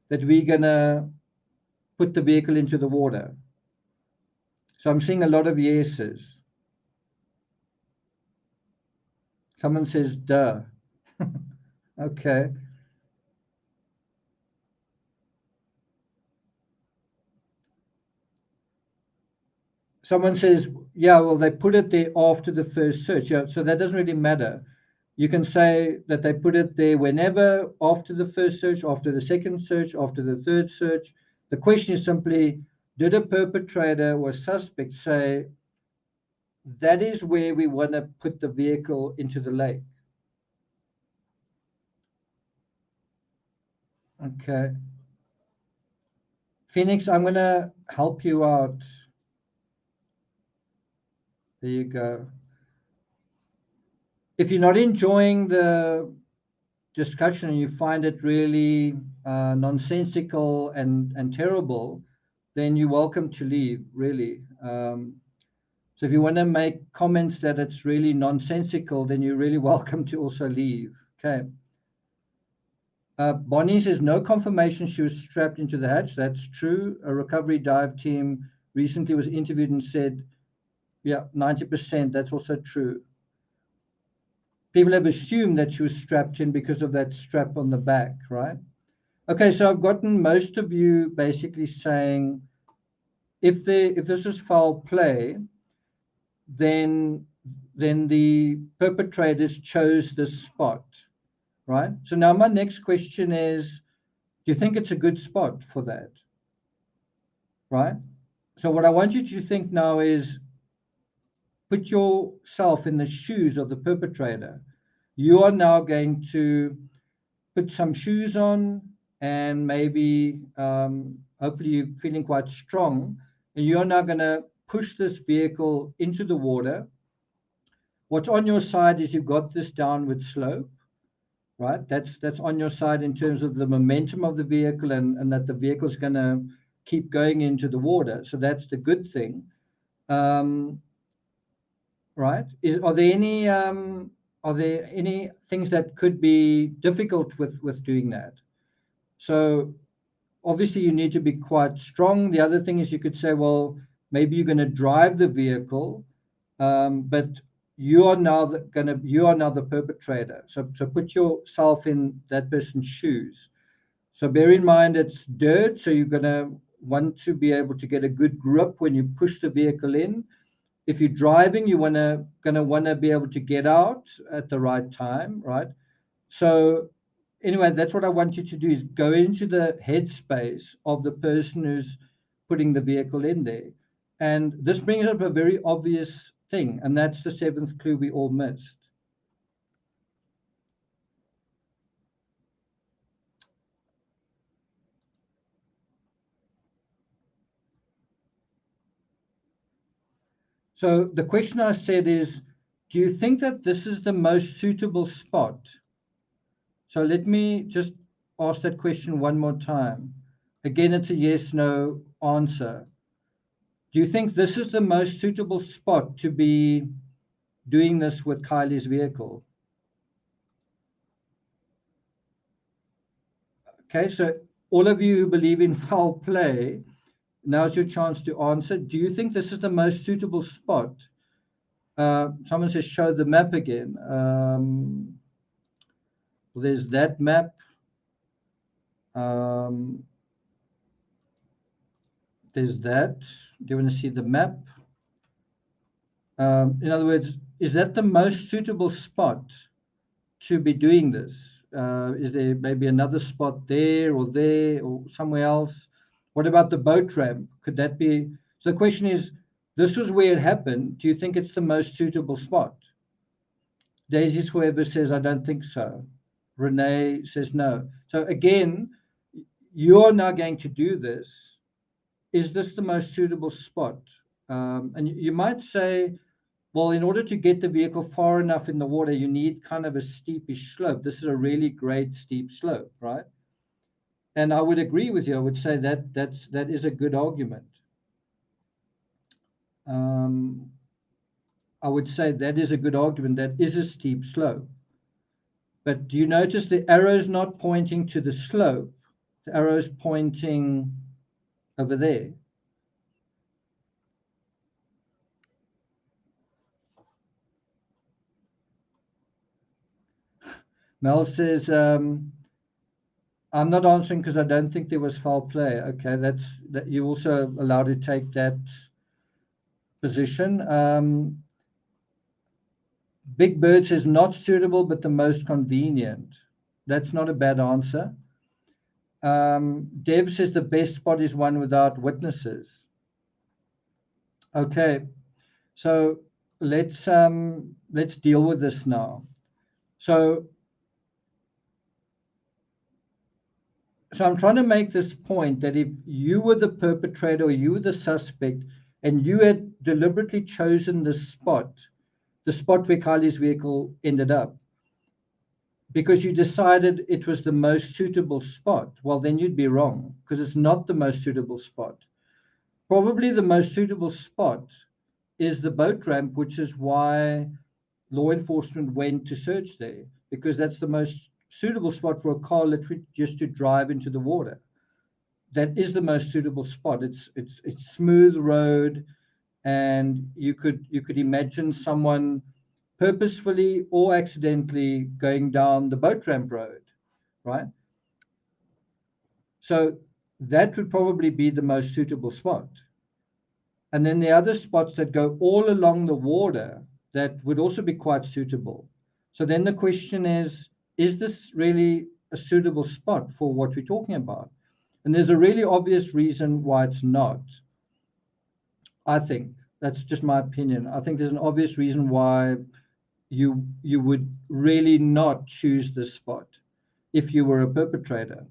that we're going to put the vehicle into the water. So I'm seeing a lot of yeses. Someone says, duh. Okay. Someone says, yeah, well, they put it there after the first search. Yeah, so that doesn't really matter. You can say that they put it there whenever, after the first search, after the second search, after the third search. The question is simply, did a perpetrator or suspect say, that is where we want to put the vehicle into the lake? Okay. Phoenix, I'm going to help you out. There you go. If you're not enjoying the discussion and you find it really nonsensical and terrible, then you're welcome to leave, really. So if you want to make comments that it's really nonsensical, then you're really welcome to also leave. Okay. Bonnie says no confirmation she was strapped into the hatch. That's true. A recovery dive team recently was interviewed and said, yeah, 90%. That's also true. People have assumed that she was strapped in because of that strap on the back, right? Okay, so I've gotten most of you basically saying if this is foul play, then then the perpetrators chose this spot, right? So now my next question is, do you think it's a good spot for that, right? So what I want you to think now is put yourself in the shoes of the perpetrator. You are now going to put some shoes on and maybe hopefully you're feeling quite strong, and you're now going to push this vehicle into the water. What's on your side is you've got this downward slope, right? That's on your side in terms of the momentum of the vehicle, and that the vehicle's going to keep going into the water. So that's the good thing. Right? Are there any things that could be difficult with doing that? So obviously you need to be quite strong. The other thing is you could say, well, maybe you're going to drive the vehicle, but you are now the perpetrator. So put yourself in that person's shoes. So bear in mind it's dirt, so you're going to want to be able to get a good grip when you push the vehicle in. If you're driving, you gonna want to be able to get out at the right time, right? So anyway, that's what I want you to do, is go into the headspace of the person who's putting the vehicle in there. And this brings up a very obvious thing, and that's the seventh clue we all missed. So the question I said is, do you think that this is the most suitable spot? So let me just ask that question one more time. Again, it's a yes, no answer. Do you think this is the most suitable spot to be doing this with Kiely's vehicle? Okay, so all of you who believe in foul play, now's your chance to answer. Do you think this is the most suitable spot? Someone says, show the map again. Well, there's that map. There's that. Do you want to see the map? In other words, is that the most suitable spot to be doing this? Is there maybe another spot there or somewhere else? What about the boat ramp? Could that be? So the question is, this was where it happened. Do you think it's the most suitable spot? Daisy's Forever says, I don't think so. Renee says no. So again, you're now going to do this. Is this the most suitable spot? And you might say, well, in order to get the vehicle far enough in the water, you need kind of a steepish slope. This is a really great steep slope, right? And I would agree with you. I would say that is a good argument. I would say that is a good argument. That is a steep slope. But do you notice the arrow's not pointing to the slope? The arrow's pointing over there. Mel says, I'm not answering because I don't think there was foul play. Okay, that you also allowed to take that position. Big Bird says not suitable, but the most convenient. That's not a bad answer. Deb says the best spot is one without witnesses. Okay, so let's deal with this now. So I'm trying to make this point that if you were the perpetrator or you were the suspect and you had deliberately chosen the spot where Kiely's vehicle ended up, because you decided it was the most suitable spot, well, then you'd be wrong, because it's not the most suitable spot. Probably the most suitable spot is the boat ramp, which is why law enforcement went to search there, because that's the most suitable spot for a car literally just to drive into the water. That is the most suitable spot. It's smooth road, and you could imagine someone purposefully or accidentally going down the boat ramp road, right? So that would probably be the most suitable spot. And then the other spots that go all along the water, that would also be quite suitable. So then the question is this really a suitable spot for what we're talking about? And there's a really obvious reason why it's not. I think that's just my opinion. I think there's an obvious reason why you would really not choose this spot if you were a perpetrator.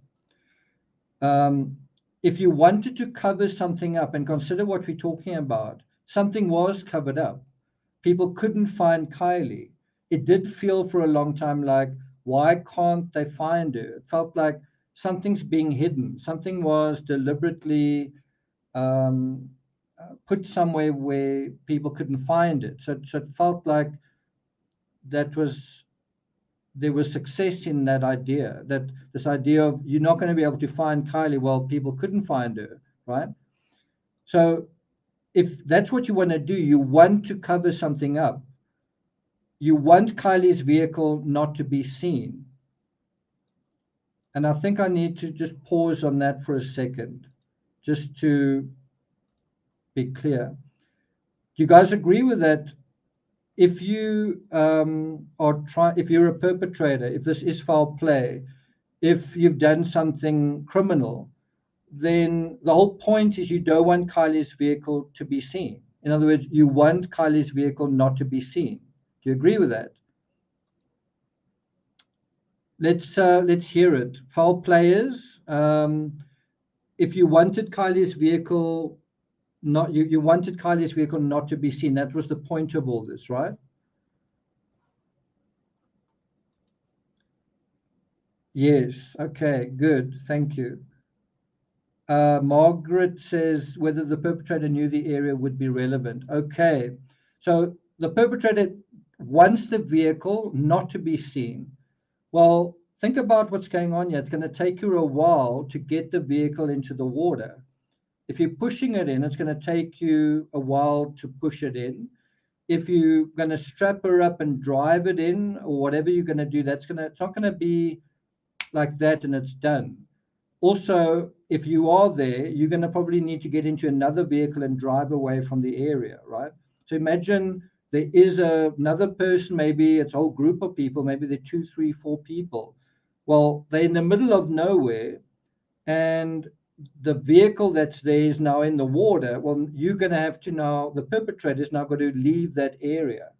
If you wanted to cover something up, and consider what we're talking about, something was covered up. People couldn't find Kiely. It did feel for a long time like, why can't they find her? It felt like something's being hidden. Something was deliberately put somewhere where people couldn't find it. So it felt like that was there was success in that idea, that this idea of you're not going to be able to find Kiely, well, people couldn't find her, right? So if that's what you want to do, you want to cover something up. You want Kiely's vehicle not to be seen. And I think I need to just pause on that for a second, just to be clear. Do you guys agree with that? If you if you're a perpetrator, if this is foul play, if you've done something criminal, then the whole point is you don't want Kiely's vehicle to be seen. In other words, you want Kiely's vehicle not to be seen. Do you agree with that? Let's hear it. Foul players, if you wanted Kiely's vehicle not you wanted Kiely's vehicle not to be seen. That was the point of all this, right? Yes. Okay, good. Thank you. Margaret says whether the perpetrator knew the area would be relevant. Okay. So the perpetrator wants the vehicle not to be seen. Well, think about what's going on here. It's going to take you a while to get the vehicle into the water. If you're pushing it in, it's going to take you a while to push it in. If you're going to strap her up and drive it in, or whatever you're going to do, it's not going to be like that and it's done. Also, if you are there, you're going to probably need to get into another vehicle and drive away from the area, right? So imagine there is another person, maybe it's a whole group of people, maybe they're 2, 3, 4 people. Well, they're in the middle of nowhere, and the vehicle that's there is now in the water. Well, you're going to have to now, the perpetrator is now going to leave that area.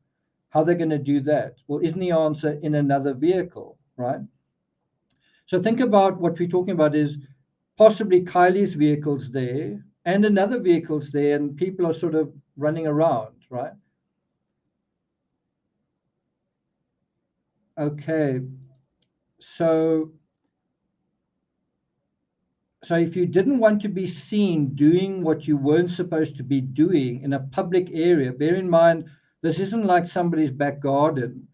How are they going to do that? Well, isn't the answer in another vehicle, right? So think about what we're talking about is possibly Kiely's vehicle's there and another vehicle's there, and people are sort of running around, right? Okay. So if you didn't want to be seen doing what you weren't supposed to be doing in a public area, bear in mind, this isn't like somebody's back garden.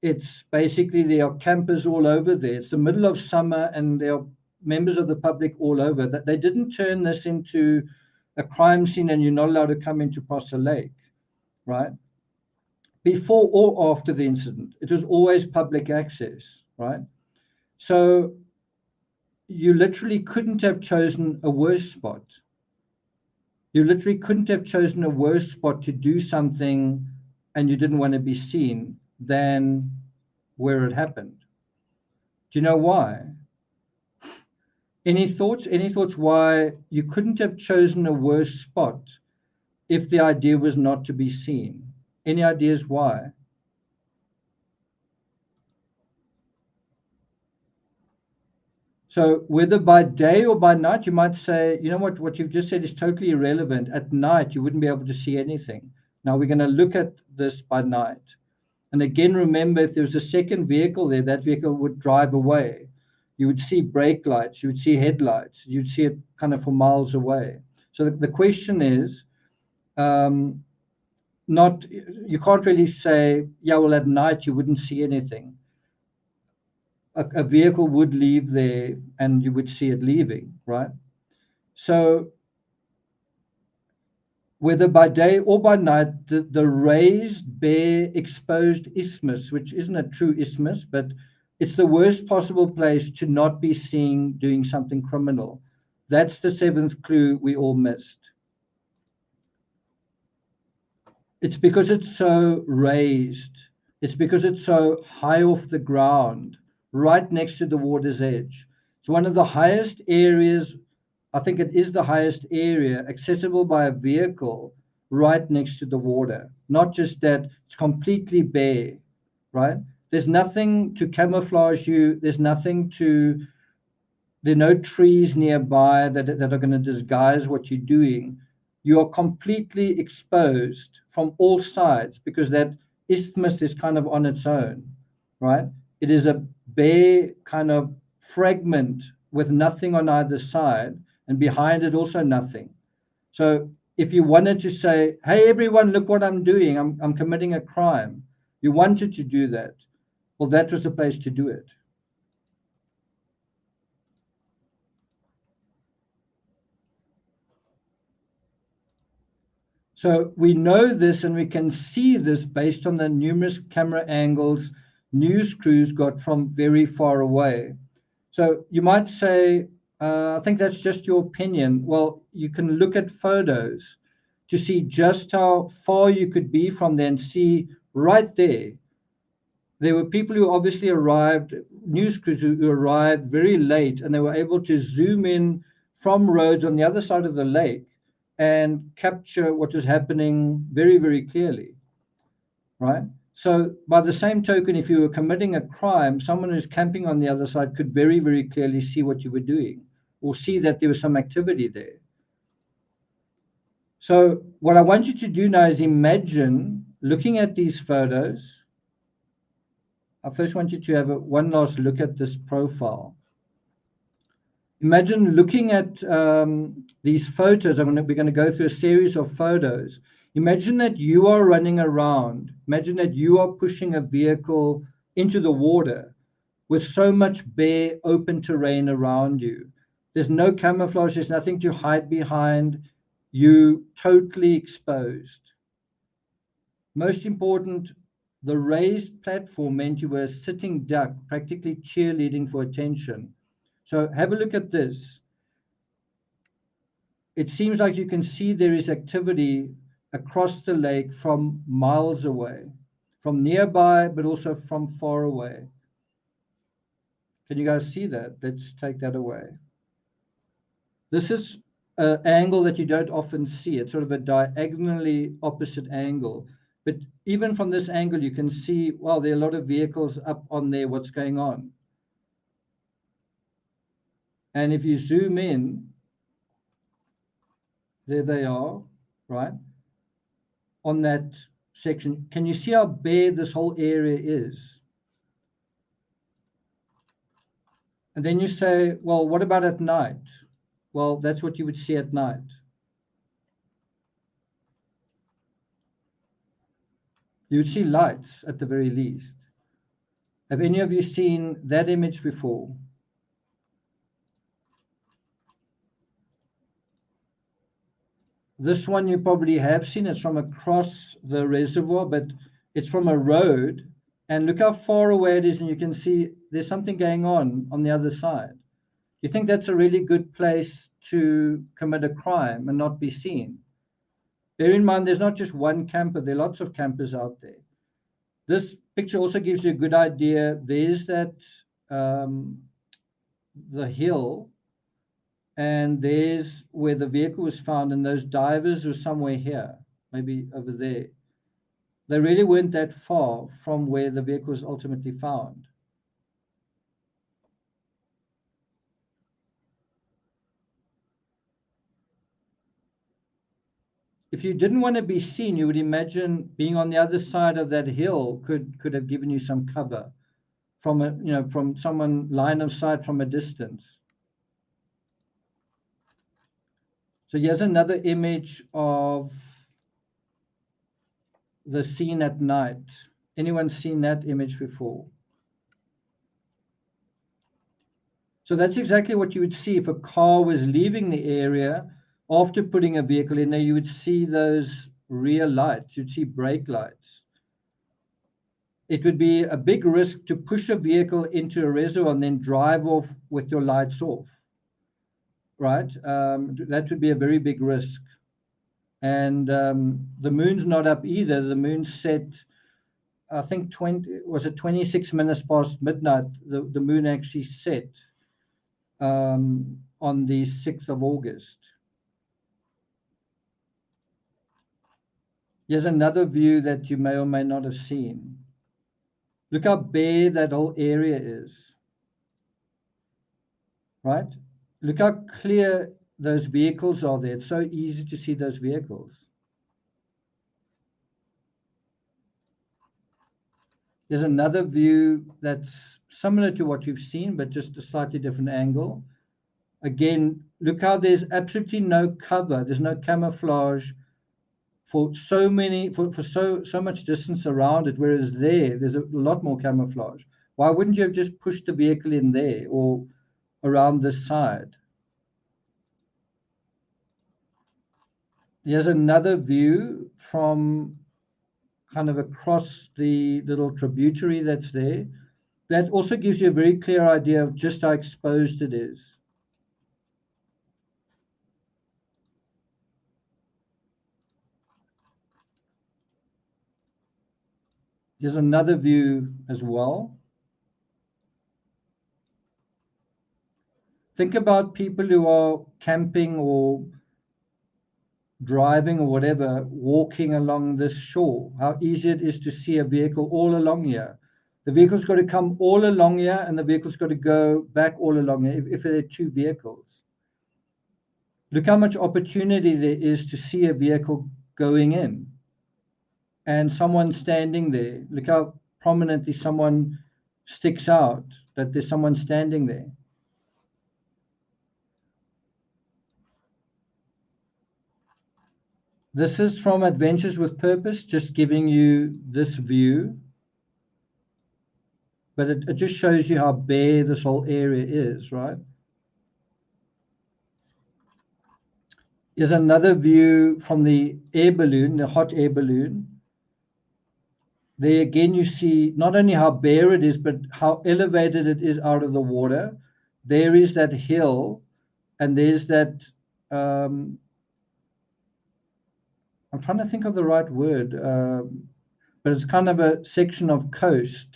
It's basically there are campers all over there. It's the middle of summer and there are members of the public all over. That they didn't turn this into a crime scene and you're not allowed to come into Prosser Lake, right? Before or after the incident, it was always public access, right? So you literally couldn't have chosen a worse spot. You literally couldn't have chosen a worse spot to do something and you didn't want to be seen than where it happened. Do you know why? Any thoughts? Any thoughts why you couldn't have chosen a worse spot if the idea was not to be seen? Any ideas why? So whether by day or by night, you might say, you know what you've just said is totally irrelevant. At night, you wouldn't be able to see anything. Now we're going to look at this by night. And again, remember, if there was a second vehicle there, that vehicle would drive away. You would see brake lights, you would see headlights, you'd see it kind of for miles away. So the question is, not you can't really say, yeah, well, at night you wouldn't see anything. A vehicle would leave there and you would see it leaving, right? So whether by day or by night, the raised, bare, exposed isthmus, which isn't a true isthmus, but it's the worst possible place to not be seen doing something criminal. That's the seventh clue we all missed. It's because it's so raised. It's because it's so high off the ground, right next to the water's edge. It's one of the highest areas. I think it is the highest area accessible by a vehicle right next to the water. Not just that, it's completely bare, right? There's nothing to camouflage you. There are no trees nearby that are going to disguise what you're doing. You are completely exposed from all sides because that isthmus is kind of on its own, right? It is a bare kind of fragment with nothing on either side, and behind it also nothing. So if you wanted to say, hey, everyone, look what I'm doing, I'm committing a crime, you wanted to do that, well, that was the place to do it. So we know this and we can see this based on the numerous camera angles news crews got from very far away. So you might say, I think that's just your opinion. Well, you can look at photos to see just how far you could be from there and see right there. There were people who obviously arrived, news crews who arrived very late, and they were able to zoom in from roads on the other side of the lake and capture what was happening very, very clearly, right? So, by the same token, if you were committing a crime, someone who's camping on the other side could very, very clearly see what you were doing or see that there was some activity there. So, what I want you to do now is imagine looking at these photos. I first want you to have one last look at this profile. Imagine looking at these photos. We're going to go through a series of photos. Imagine that you are running around. Imagine that you are pushing a vehicle into the water with so much bare, open terrain around you. There's no camouflage. There's nothing to hide behind. You totally exposed. Most important, the raised platform meant you were a sitting duck, practically cheerleading for attention. So have a look at this. It seems like you can see there is activity across the lake from miles away, from nearby, but also from far away. Can you guys see that? Let's take that away. This is an angle that you don't often see. It's sort of a diagonally opposite angle. But even from this angle, you can see, well, there are a lot of vehicles up on there. What's going on? And if you zoom in, there they are, right? On that section. Can you see how bare this whole area is? And then you say, well, what about at night? Well, that's what you would see at night. You would see lights at the very least. Have any of you seen that image before? This one you probably have seen. It's from across the reservoir, but it's from a road. And look how far away it is, and you can see there's something going on the other side. You think that's a really good place to commit a crime and not be seen? Bear in mind, there's not just one camper. There are lots of campers out there. This picture also gives you a good idea. There's that the hill, and there's where the vehicle was found, and those divers were somewhere here, maybe over there. They really weren't that far from where the vehicle was ultimately found. If you didn't want to be seen, you would imagine being on the other side of that hill could have given you some cover from from someone line of sight from a distance. So here's another image of the scene at night. Anyone seen that image before? So that's exactly what you would see if a car was leaving the area after putting a vehicle in there. You would see those rear lights, you'd see brake lights. It would be a big risk to push a vehicle into a reservoir and then drive off with your lights off, right? That would be a very big risk. And the moon's not up either. The moon's set, I think 26 minutes past midnight. The moon actually set on the 6th of August. Here's another view that you may or may not have seen. Look how bare that whole area is, right? Look how clear those vehicles are there. It's so easy to see those vehicles. There's another view that's similar to what you've seen, but just a slightly different angle. Again, look how there's absolutely no cover. There's no camouflage for so much distance around it, whereas there's a lot more camouflage. Why wouldn't you have just pushed the vehicle in there or around this side? Here's another view from kind of across the little tributary that's there. That also gives you a very clear idea of just how exposed it is. There's another view as well. Think about people who are camping or driving or whatever, walking along this shore, how easy it is to see a vehicle all along here. The vehicle's got to come all along here and the vehicle's got to go back all along here if there are two vehicles. Look how much opportunity there is to see a vehicle going in and someone standing there. Look how prominently someone sticks out, that there's someone standing there. This is from Adventures with Purpose, just giving you this view. But it just shows you how bare this whole area is, right? Here's another view from the air balloon, the hot air balloon. There again, you see not only how bare it is, but how elevated it is out of the water. There is that hill, and there's that, I'm trying to think of the right word, but it's kind of a section of coast.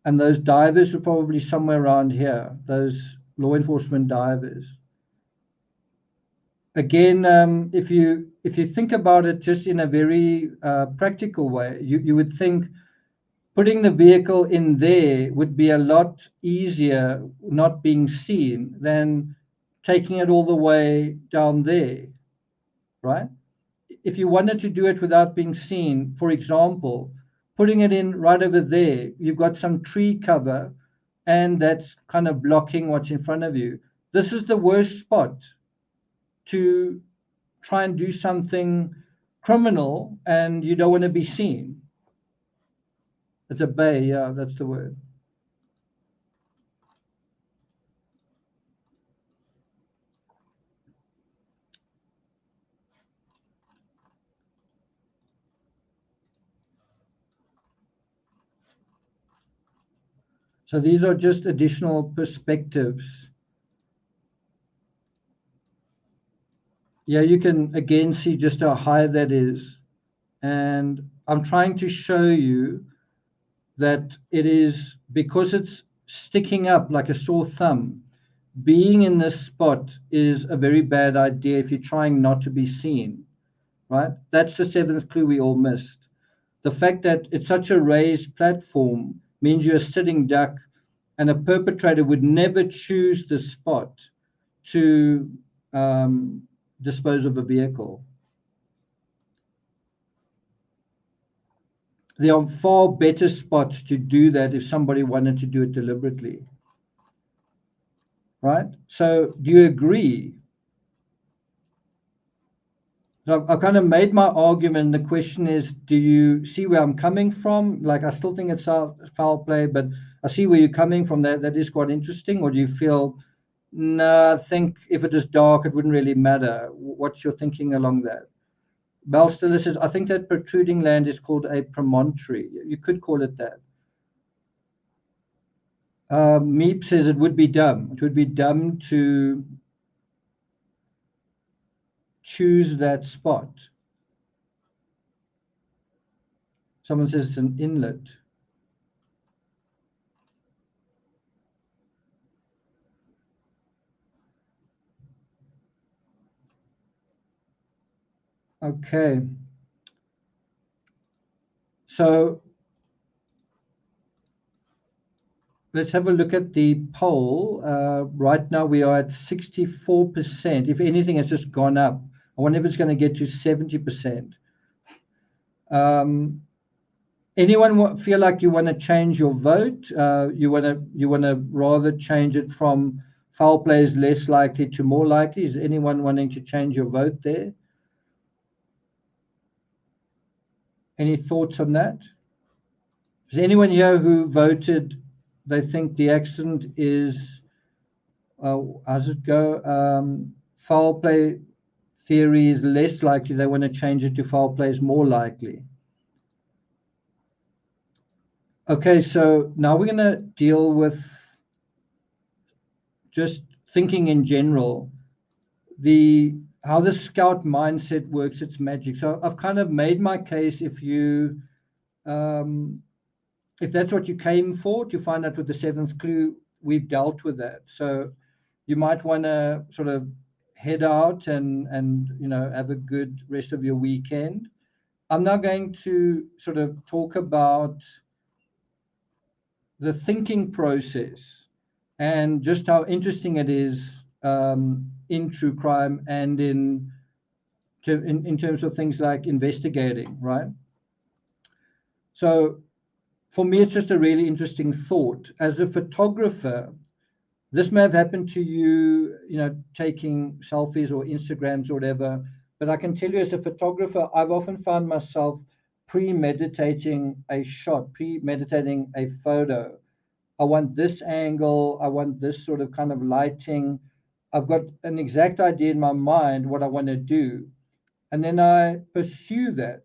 And those divers were probably somewhere around here, those law enforcement divers. Again, if you think about it just in a very practical way, you would think putting the vehicle in there would be a lot easier not being seen than taking it all the way down there, right? If you wanted to do it without being seen, for example, putting it in right over there, you've got some tree cover and that's kind of blocking what's in front of you. This is the worst spot to try and do something criminal and you don't want to be seen. It's a bay, yeah, that's the word. So these are just additional perspectives. Yeah, you can again see just how high that is. And I'm trying to show you that it is because it's sticking up like a sore thumb. Being in this spot is a very bad idea if you're trying not to be seen, right? That's the seventh clue we all missed. The fact that it's such a raised platform means you're a sitting duck, and a perpetrator would never choose the spot to dispose of a vehicle. There are far better spots to do that if somebody wanted to do it deliberately. Right? So do you agree? So I've kind of made my argument. The question is, do you see where I'm coming from? Like, I still think it's foul play, but I see where you're coming from. That is quite interesting. Or do you feel, no, I think if it is dark, it wouldn't really matter? What's your thinking along that? Bell Stiller says, I think that protruding land is called a promontory. You could call it that. Meep says it would be dumb. It would be dumb to choose that spot? Someone says it's an inlet. Okay. So let's have a look at the poll. Right now we are at 64%. If anything, it's just gone up. I wonder if it's going to get to 70%. Anyone feel like you want to change your vote? You want to rather change it from foul play is less likely to more likely? Is anyone wanting to change your vote there? Any thoughts on that? Is anyone here who voted they think the accident is, how's it go? Foul play theory is less likely. They want to change it to foul play is more likely. Okay, so now we're going to deal with just thinking in general, how the scout mindset works its magic. So I've kind of made my case if that's what you came for, to find out with the seventh clue, we've dealt with that. So you might want to sort of head out and have a good rest of your weekend. I'm now going to sort of talk about the thinking process and just how interesting it is in true crime and in terms of things like investigating, right? So for me, it's just a really interesting thought. As a photographer, this may have happened to you, taking selfies or Instagrams or whatever, but I can tell you as a photographer, I've often found myself premeditating a shot, premeditating a photo. I want this angle, I want this sort of kind of lighting. I've got an exact idea in my mind what I want to do. And then I pursue that.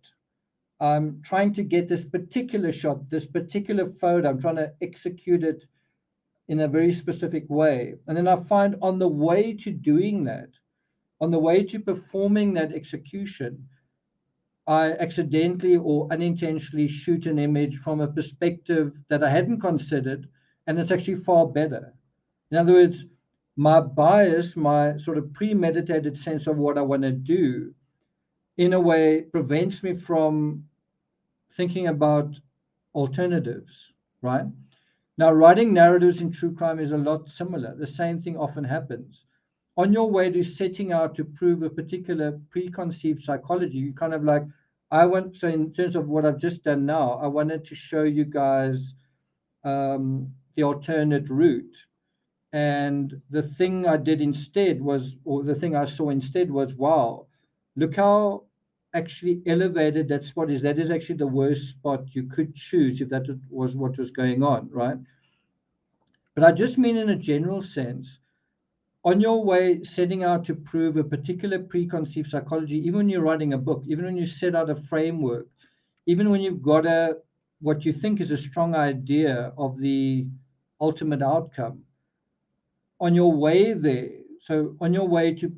I'm trying to get this particular shot, this particular photo. I'm trying to execute it in a very specific way. And then I find on the way to doing that, on the way to performing that execution, I accidentally or unintentionally shoot an image from a perspective that I hadn't considered, and it's actually far better. In other words, my bias, my sort of premeditated sense of what I want to do, in a way prevents me from thinking about alternatives, right? Now, writing narratives in true crime is a lot similar. The same thing often happens. On your way to setting out to prove a particular preconceived psychology, you kind of like, so in terms of what I've just done now, I wanted to show you guys the alternate route. And the thing I did instead was, or the thing I saw instead was, wow, look how actually elevated that spot is. That is actually the worst spot you could choose if that was what was going on, right? But I just mean in a general sense, on your way setting out to prove a particular preconceived psychology, even when you're writing a book, even when you set out a framework, even when you've got what you think is a strong idea of the ultimate outcome, on your way there, so on your way to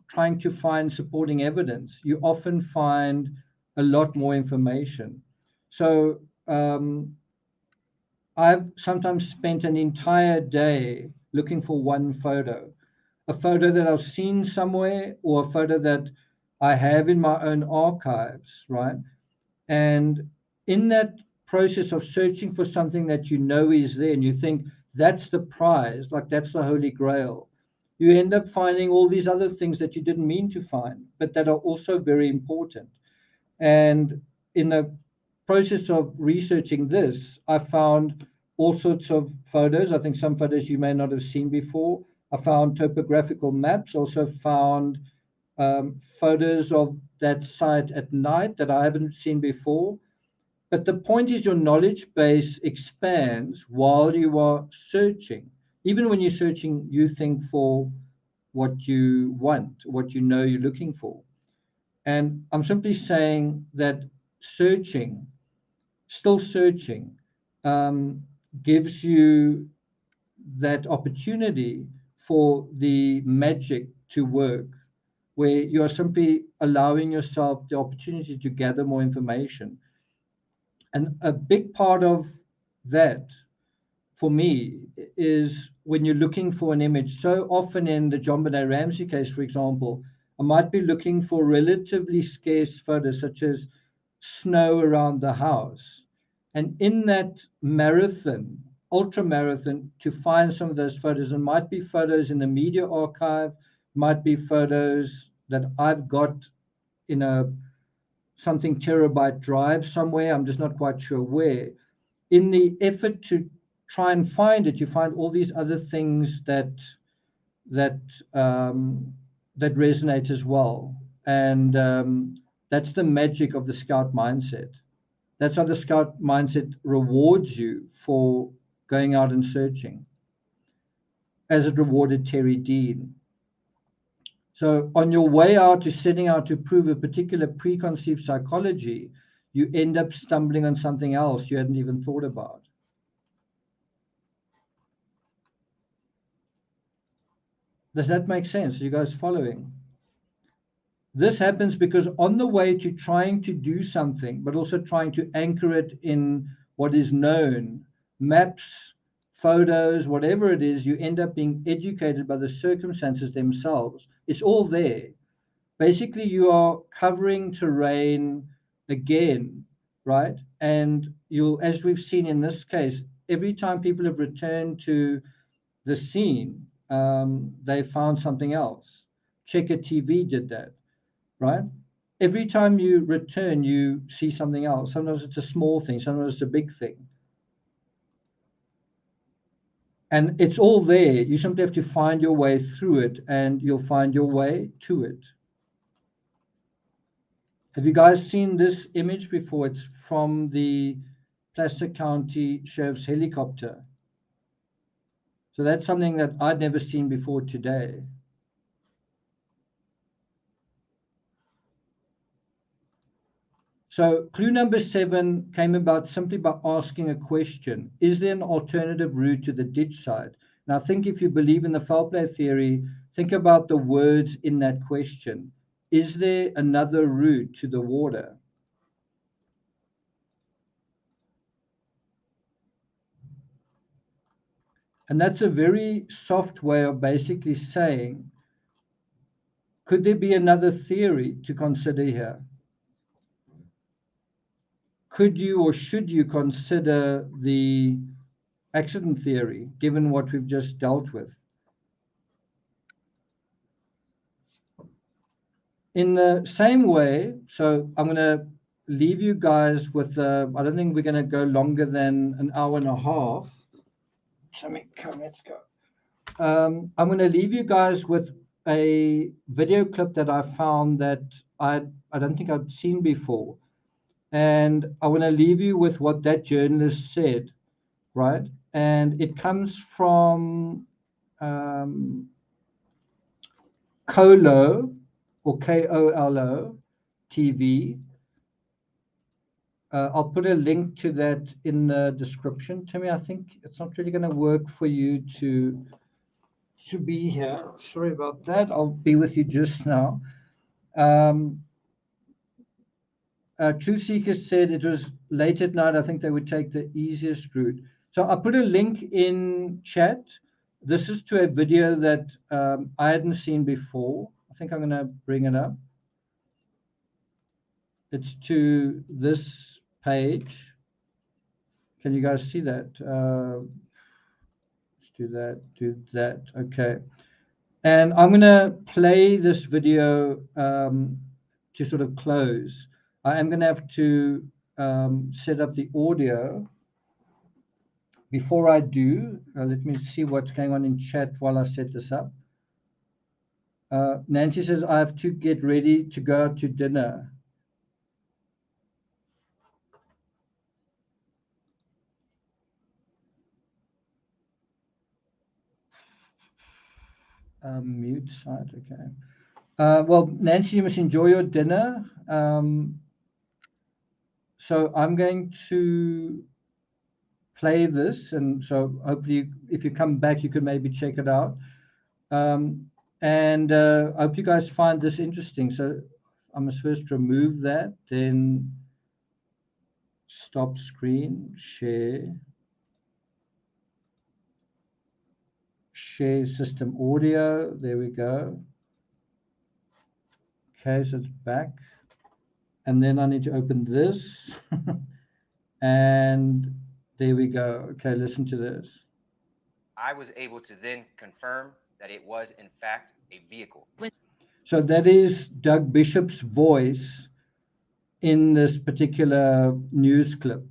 trying to find supporting evidence, you often find a lot more information. So I've sometimes spent an entire day looking for one photo, a photo that I've seen somewhere or a photo that I have in my own archives, right? And in that process of searching for something that you know is there and you think that's the prize, like that's the holy grail, you end up finding all these other things that you didn't mean to find, but that are also very important. And in the process of researching this, I found all sorts of photos. I think some photos you may not have seen before. I found topographical maps, also found photos of that site at night that I haven't seen before. But the point is your knowledge base expands while you are searching. Even when you're searching, you think for what you want, what you know you're looking for. And I'm simply saying that searching, still searching, gives you that opportunity for the magic to work. where you are simply allowing yourself the opportunity to gather more information. And a big part of that for me is when you're looking for an image. So often in the John Benet Ramsey case, for example, I might be looking for relatively scarce photos such as snow around the house. And in that marathon, ultra marathon, to find some of those photos, and might be photos in the media archive, might be photos that I've got in a something terabyte drive somewhere. I'm just not quite sure where. In the effort to try and find it, you find all these other things that that resonate as well, and that's the magic of the scout mindset. That's how the scout mindset rewards you for going out and searching, as it rewarded Terry Dean. So on your way out to setting out to prove a particular preconceived psychology, you end up stumbling on something else you hadn't even thought about. Does that make sense? Are you guys following? This happens because on the way to trying to do something, but also trying to anchor it in what is known, maps, photos, whatever it is, you end up being educated by the circumstances themselves. It's all there. Basically, you are covering terrain again, right? And you'll, as we've seen in this case, every time people have returned to the scene, they found something else. Checker TV did that, right? Every time you return, you see something else. Sometimes it's a small thing, sometimes it's a big thing. And it's all there. You simply have to find your way through it, and you'll find your way to it. Have you guys seen this image before? It's from the Placer County Sheriff's helicopter. So that's something that I'd never seen before today. So clue number 7 came about simply by asking a question. Is there an alternative route to the ditch side? Now, I think if you believe in the foul play theory, think about the words in that question. Is there another route to the water? And that's a very soft way of basically saying, could there be another theory to consider here? Could you or should you consider the accident theory, given what we've just dealt with? In the same way, so I'm going to leave you guys with, I don't think we're going to go longer than an hour and a half. Come, let's go. I'm going to leave you guys with a video clip that I found that I don't think I'd seen before. And I want to leave you with what that journalist said, right? And it comes from Kolo, or Kolo TV. I'll put a link to that in the description. Timmy, I think it's not really going to work for you to be here. Sorry about that. I'll be with you just now. Truth Seekers said it was late at night. I think they would take the easiest route. So I put a link in chat. This is to a video that I hadn't seen before. I think I'm going to bring it up. It's to this page. Can you guys see that? Let's do that, do that. Okay. And I'm going to play this video to sort of close. I am going to have to set up the audio. Before I do, let me see what's going on in chat while I set this up. Nancy says, I have to get ready to go out to dinner. Mute site, okay. Well, Nancy, you must enjoy your dinner. So I'm going to play this, and so hopefully if you come back, you could maybe check it out. And I hope you guys find this interesting. So I must first remove that, then stop screen, share system audio. There we go. Okay, so it's back. And then I need to open this. And there we go. Okay, listen to this.
I was able to then confirm that it was, in fact, a vehicle.
So that is Doug Bishop's voice in this particular news clip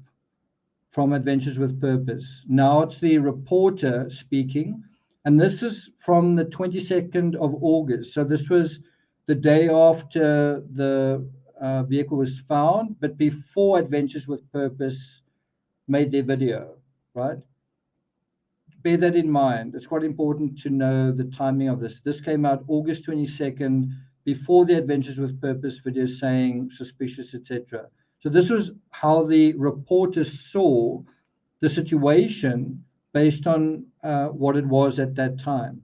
from Adventures with Purpose. Now it's the reporter speaking, and this is from the 22nd of August. So this was the day after the vehicle was found, but before Adventures with Purpose made their video, right? Bear that in mind. It's quite important to know the timing of this. This came out August 22nd, before the Adventures with Purpose video saying suspicious, etc. So this was how the reporters saw the situation based on what it was at that time.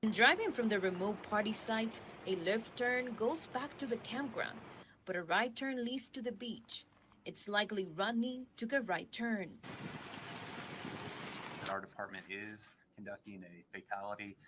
In driving from the remote party site, a left turn goes back to the campground, but a right turn leads to the beach. It's likely Rodni took a right turn.
Our department is conducting a fatality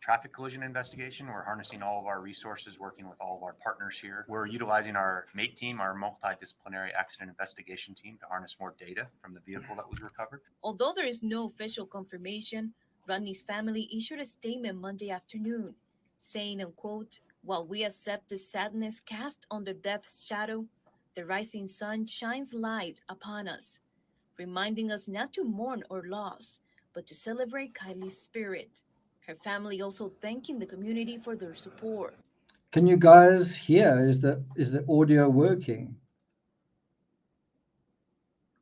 traffic collision investigation. We're harnessing all of our resources, working with all of our partners here. We're utilizing our MATE team, our multidisciplinary accident investigation team, to harness more data from the vehicle that was recovered.
Although there is no official confirmation, Rodni's family issued a statement Monday afternoon, saying, unquote, "While we accept the sadness cast under death's shadow, the rising sun shines light upon us, reminding us not to mourn or loss, but to celebrate Kiely's spirit." Her family also thanking the community for their support.
Can you guys hear? Is the audio working?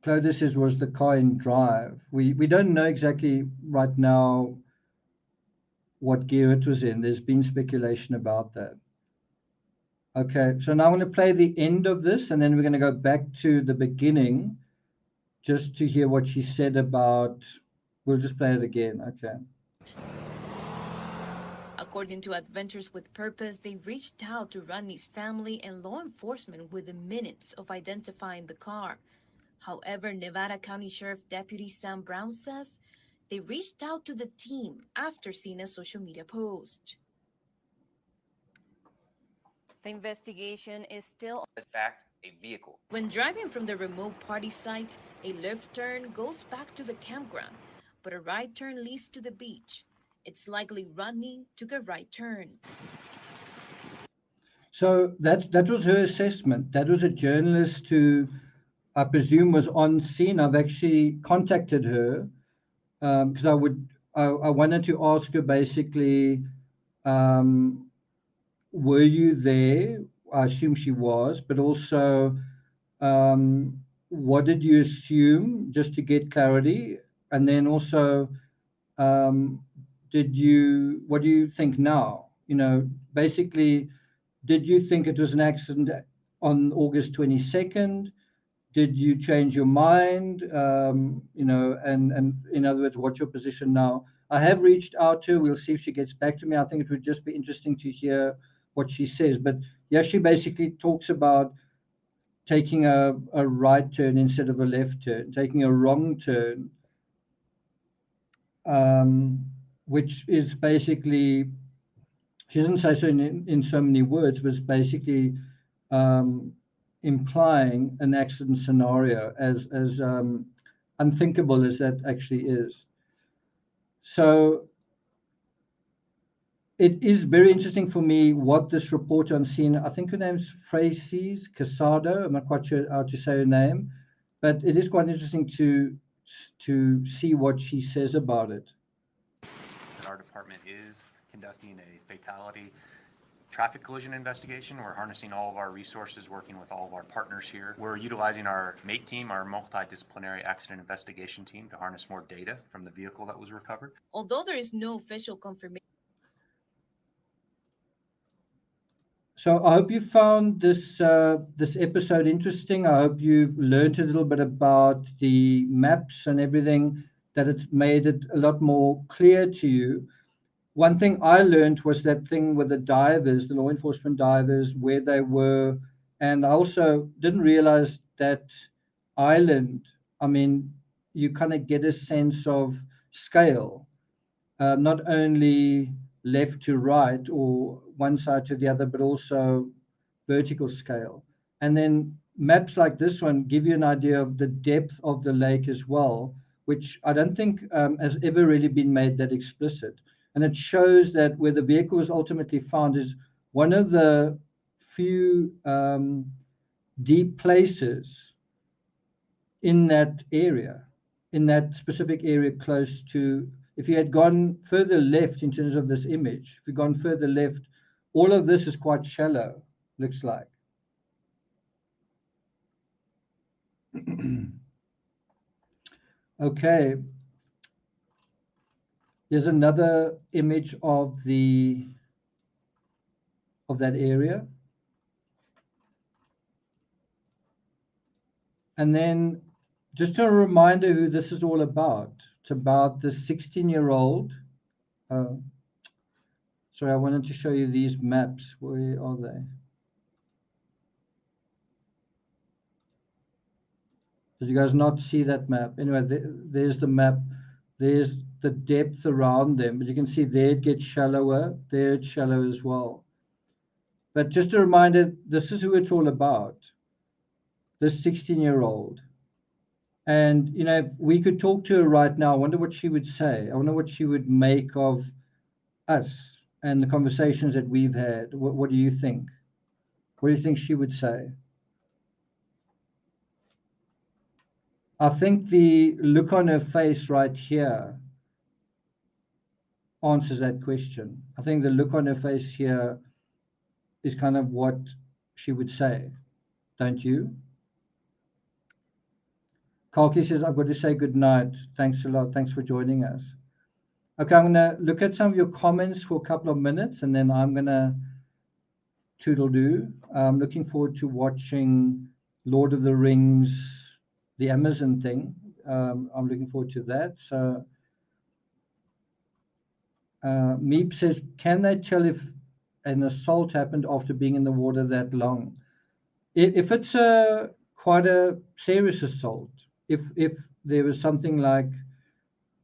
Claudia says, was the car in drive? We don't know exactly right now what gear it was in. There's been speculation about that. Okay, so now I'm going to play the end of this, and then we're going to go back to the beginning just to hear what she said about. We'll just play it again. Okay.
According to Adventures with Purpose, they reached out to Rodni's family and law enforcement within minutes of identifying the car. However, Nevada County Sheriff Deputy Sam Brown says they reached out to the team after seeing a social media post. The investigation is still,
In fact, a vehicle.
When driving from the remote party site, a left turn goes back to the campground, but a right turn leads to the beach. It's likely Rodni took a right turn.
So that was her assessment. That was a journalist who I presume was on scene. I've actually contacted her because I wanted to ask her basically, were you there? I assume she was, but also, what did you assume, just to get clarity? And then also, what do you think now? Basically, did you think it was an accident on August 22nd? Did you change your mind? And in other words, what's your position now? I have reached out to her. We'll see if she gets back to me. I think it would just be interesting to hear what she says. But yeah, she basically talks about taking a right turn instead of a left turn, taking a wrong turn, which is basically, she doesn't say so in so many words, but it's basically implying an accident scenario, as unthinkable as that actually is. So it is very interesting for me what this reporter on scene, I think her name's Frances Casado, I'm not quite sure how to say her name, but it is quite interesting to see what she says about it.
Our department is conducting a fatality traffic collision investigation. We're harnessing all of our resources, working with all of our partners here. We're utilizing our MATE team, our multidisciplinary accident investigation team, to harness more data from the vehicle that was recovered.
Although there is no official confirmation.
So I hope you found this episode interesting. I hope you've learned a little bit about the maps and everything, that it's made it a lot more clear to you. one thing I learned was that thing with the divers, the law enforcement divers, where they were. And I also didn't realize that island, I mean, you kind of get a sense of scale, not only left to right or one side to the other, but also vertical scale. And then maps like this one give you an idea of the depth of the lake as well, which I don't think has ever really been made that explicit. And it shows that where the vehicle was ultimately found is one of the few deep places in that area, in that specific area close to, if you had gone further left in terms of this image, if you'd gone further left, all of this is quite shallow, looks like. Okay, here's another image of that area. And then just a reminder who this is all about. It's about the 16-year-old. Sorry, I wanted to show you these maps. Where are they? Did you guys not see that map? Anyway, there's the map. There's the depth around them. But you can see there it gets shallower. There it's shallow as well. But just a reminder, this is who it's all about. This 16-year-old. And, you know, if we could talk to her right now, I wonder what she would say. I wonder what she would make of us and the conversations that we've had. What do you think? What do you think she would say? I think the look on her face right here answers that question. I think the look on her face here is kind of what she would say. Don't you? Kalki says, I've got to say good night. Thanks a lot. Thanks for joining us. Okay, I'm going to look at some of your comments for a couple of minutes, and then I'm going to toodle-doo. I'm looking forward to watching Lord of the Rings, the Amazon thing. I'm looking forward to that. So Meep says, can they tell if an assault happened after being in the water that long? If it's quite a serious assault, if there was something like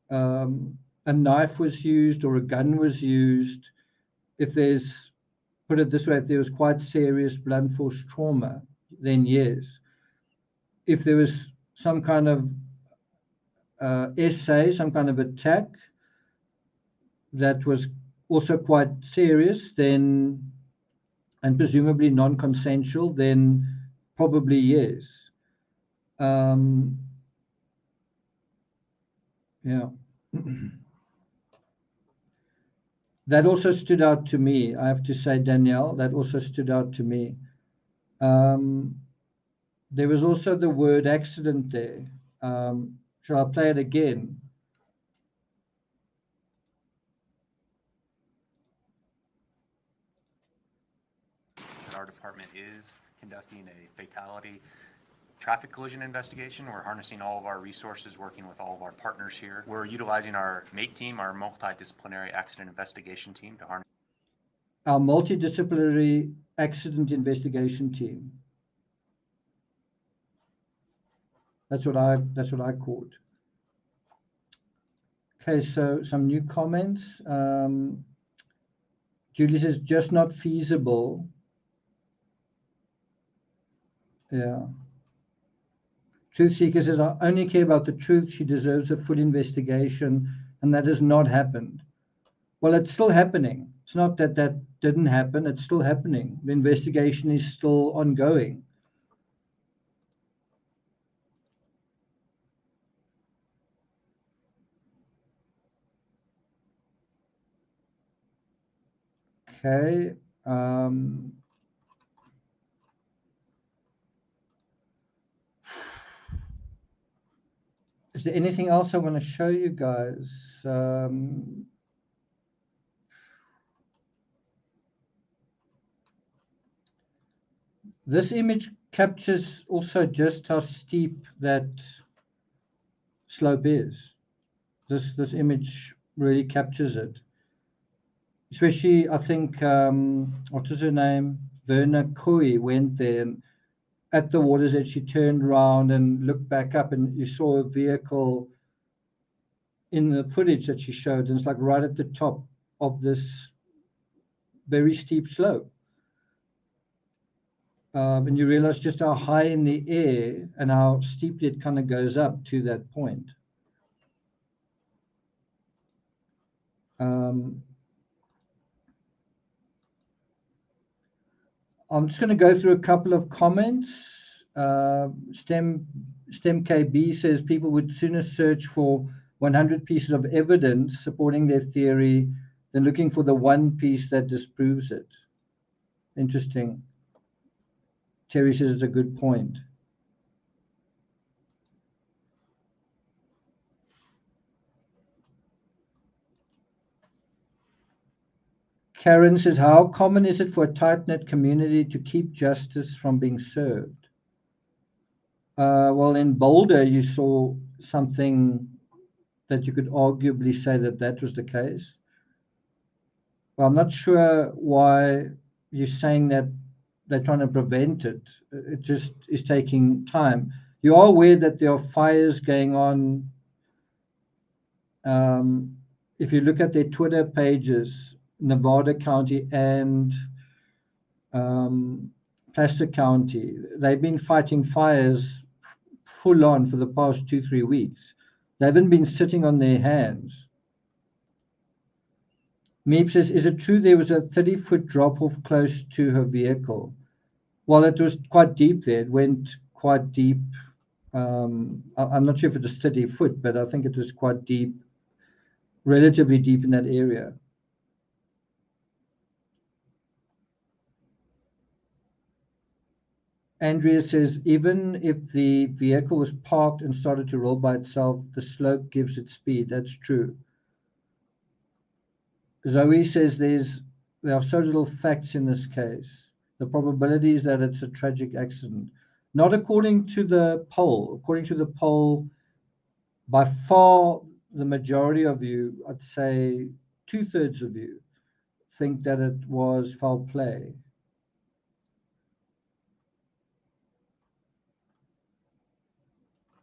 a knife was used or a gun was used, if there's, put it this way, if there was quite serious blunt force trauma, then yes. If there was some kind of essay, some kind of attack that was also quite serious, then, and presumably non-consensual, then probably yes. Yeah. That also stood out to me. I have to say, Danielle, that also stood out to me. There was also the word accident there. Shall I play it again?
Our department is conducting a fatality traffic collision investigation. We're harnessing all of our resources, working with all of our partners here. We're utilizing our MATE team, our multidisciplinary accident investigation team, to harness
our multidisciplinary accident investigation team. That's what I caught. Okay, so some new comments. Julie says, just not feasible. Yeah. Truth Seeker says, I only care about the truth. She deserves a full investigation, and that has not happened. Well, it's still happening. It's not that that didn't happen. It's still happening. The investigation is still ongoing. Okay. Is there anything else I want to show you guys? This image captures also just how steep that slope is. This image really captures it. especially I think what was her name? Verna Coy went there, and at the water's edge she turned around and looked back up, and you saw a vehicle in the footage that she showed, and it's like right at the top of this very steep slope. And you realize just how high in the air and how steeply it kind of goes up to that point. I'm just going to go through a couple of comments. STEM KB says people would sooner search for 100 pieces of evidence supporting their theory than looking for the one piece that disproves it. Interesting. Terry says it's a good point. Karen says, how common is it for a tight-knit community to keep justice from being served? Well, in Boulder, you saw something that you could arguably say that that was the case. Well, I'm not sure why you're saying that they're trying to prevent it. It just is taking time. You are aware that there are fires going on. If you look at their Twitter pages, Nevada County and Placer County, they've been fighting fires full on for the past 2-3 weeks. They haven't been sitting on their hands. Meep says, is it true there was a 30-foot drop-off close to her vehicle? Well, it was quite deep there. It went quite deep. I'm not sure if it was 30 foot, but I think it was quite deep, relatively deep in that area. Andrea says, even if the vehicle was parked and started to roll by itself, the slope gives it speed. That's true. Zoe says there are so little facts in this case. The probability is that it's a tragic accident. Not according to the poll. According to the poll, by far the majority of you, I'd say 2/3 of you, think that it was foul play.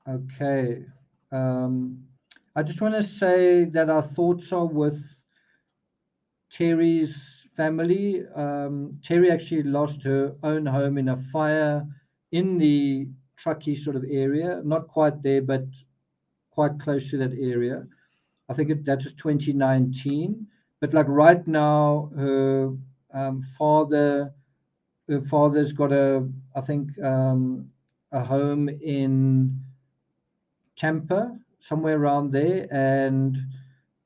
Okay. I just want to say that our thoughts are with Terry's family. Terry actually lost her own home in a fire in the Truckee sort of area, not quite there, but quite close to that area. I think that was 2019. But like right now, her father's got I think, a home in Tampa, somewhere around there, and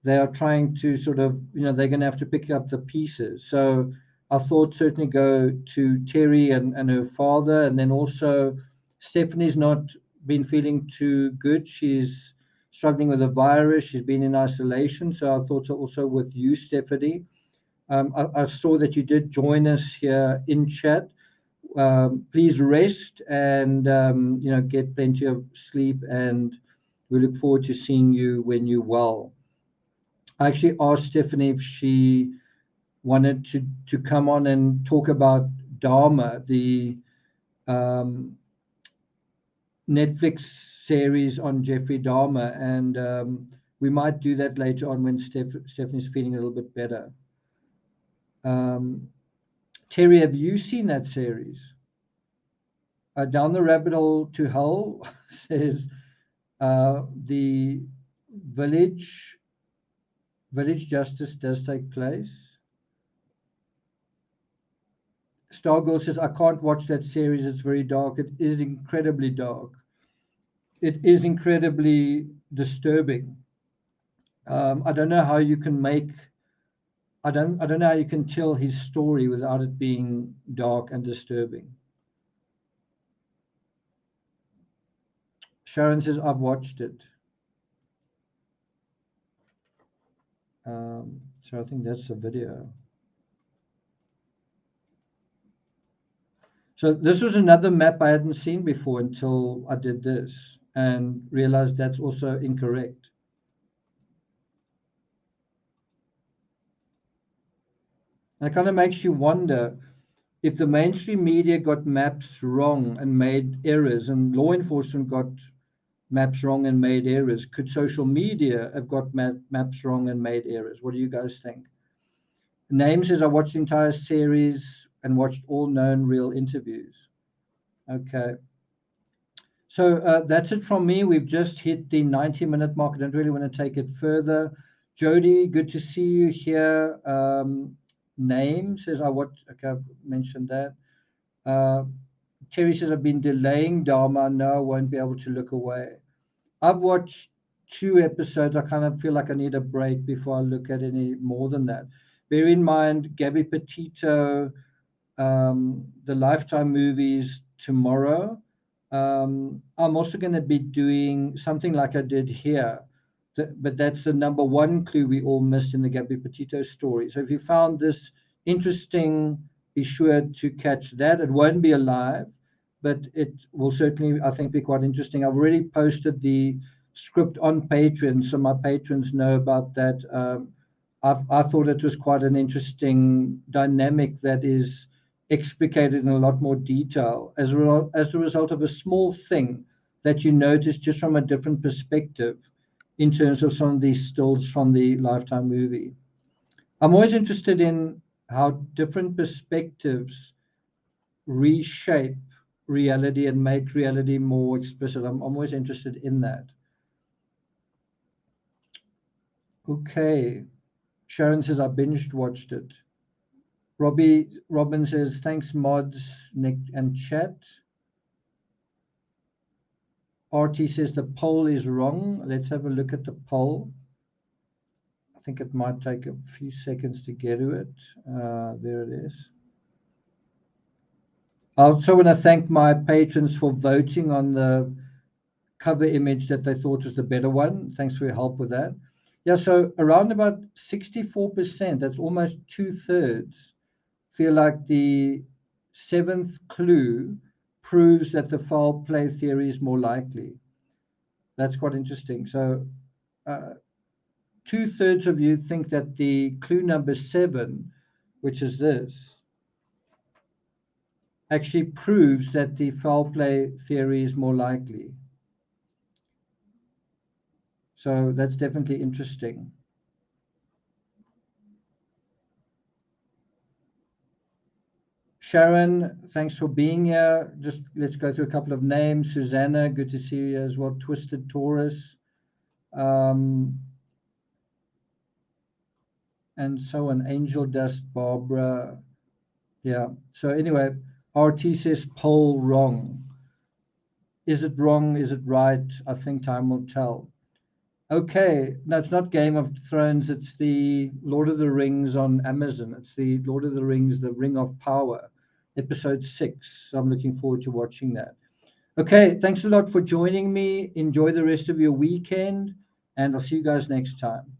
they are trying to sort of, they're going to have to pick up the pieces. So our thoughts certainly go to Terry and her father, and then also Stephanie's not been feeling too good. She's struggling with a virus. She's been in isolation. So our thoughts are also with you, Stephanie. I saw that you did join us here in chat. Please rest and get plenty of sleep, and we look forward to seeing you when you're well. I actually asked Stephanie if she wanted to come on and talk about Dharma, the Netflix series on Jeffrey Dahmer, and we might do that later on when Stephanie's feeling a little bit better. Terry, have you seen that series? Down the Rabbit Hole to Hell says the village justice does take place. Stargirl says, I can't watch that series. It's very dark. It is incredibly dark. It is incredibly disturbing. I don't know how you can I don't know how you can tell his story without it being dark and disturbing. Sharon says, I've watched it. So I think that's the video. So this was another map I hadn't seen before until I did this and realized that's also incorrect. And it kind of makes you wonder if the mainstream media got maps wrong and made errors, and law enforcement got maps wrong and made errors, could social media have got maps wrong and made errors? What do you guys think? Name says I watched the entire series and watched all known real interviews. Okay. So that's it from me. We've just hit the 90-minute mark. I don't really want to take it further. Jody, good to see you here. Name says I watched. Okay, I've mentioned that. Terry says I've been delaying Dharma. No, I won't be able to look away. I've watched 2 episodes. I kind of feel like I need a break before I look at any more than that. Bear in mind, Gabby Petito, the Lifetime movies tomorrow. I'm also going to be doing something like I did here, but that's the number 1 clue we all missed in the Gabby Petito story. So if you found this interesting, be sure to catch that. It won't be live, but it will certainly, I think, be quite interesting. I've already posted the script on Patreon, so my patrons know about that. I thought it was quite an interesting dynamic that is explicated in a lot more detail as a result of a small thing that you notice just from a different perspective in terms of some of these stills from the Lifetime movie. I'm always interested in how different perspectives reshape reality and make reality more explicit. I'm always interested in that. Okay. Sharon says I binged watched it. Robin says thanks mods, Nick and chat. RT says the poll is wrong. Let's have a look at the poll. I think it might take a few seconds to get to it. There it is. I also want to thank my patrons for voting on the cover image that they thought was the better one. Thanks for your help with that. Yeah, so around about 64%, that's almost 2/3, feel like the 7th clue proves that the foul play theory is more likely. That's quite interesting. So 2/3 of you think that the clue number 7, which is this, actually proves that the foul play theory is more likely. So that's definitely interesting. Sharon, thanks for being here. Just let's go through a couple of names. Susanna, good to see you as well. Twisted Taurus. And so on. Angel Dust, Barbara. Yeah. So anyway, RT says poll wrong. Is it wrong? Is it right? I think time will tell. Okay. No, it's not Game of Thrones. It's the Lord of the Rings on Amazon. It's the Lord of the Rings, The Ring of Power, episode 6. So I'm looking forward to watching that. Okay. Thanks a lot for joining me. Enjoy the rest of your weekend, and I'll see you guys next time.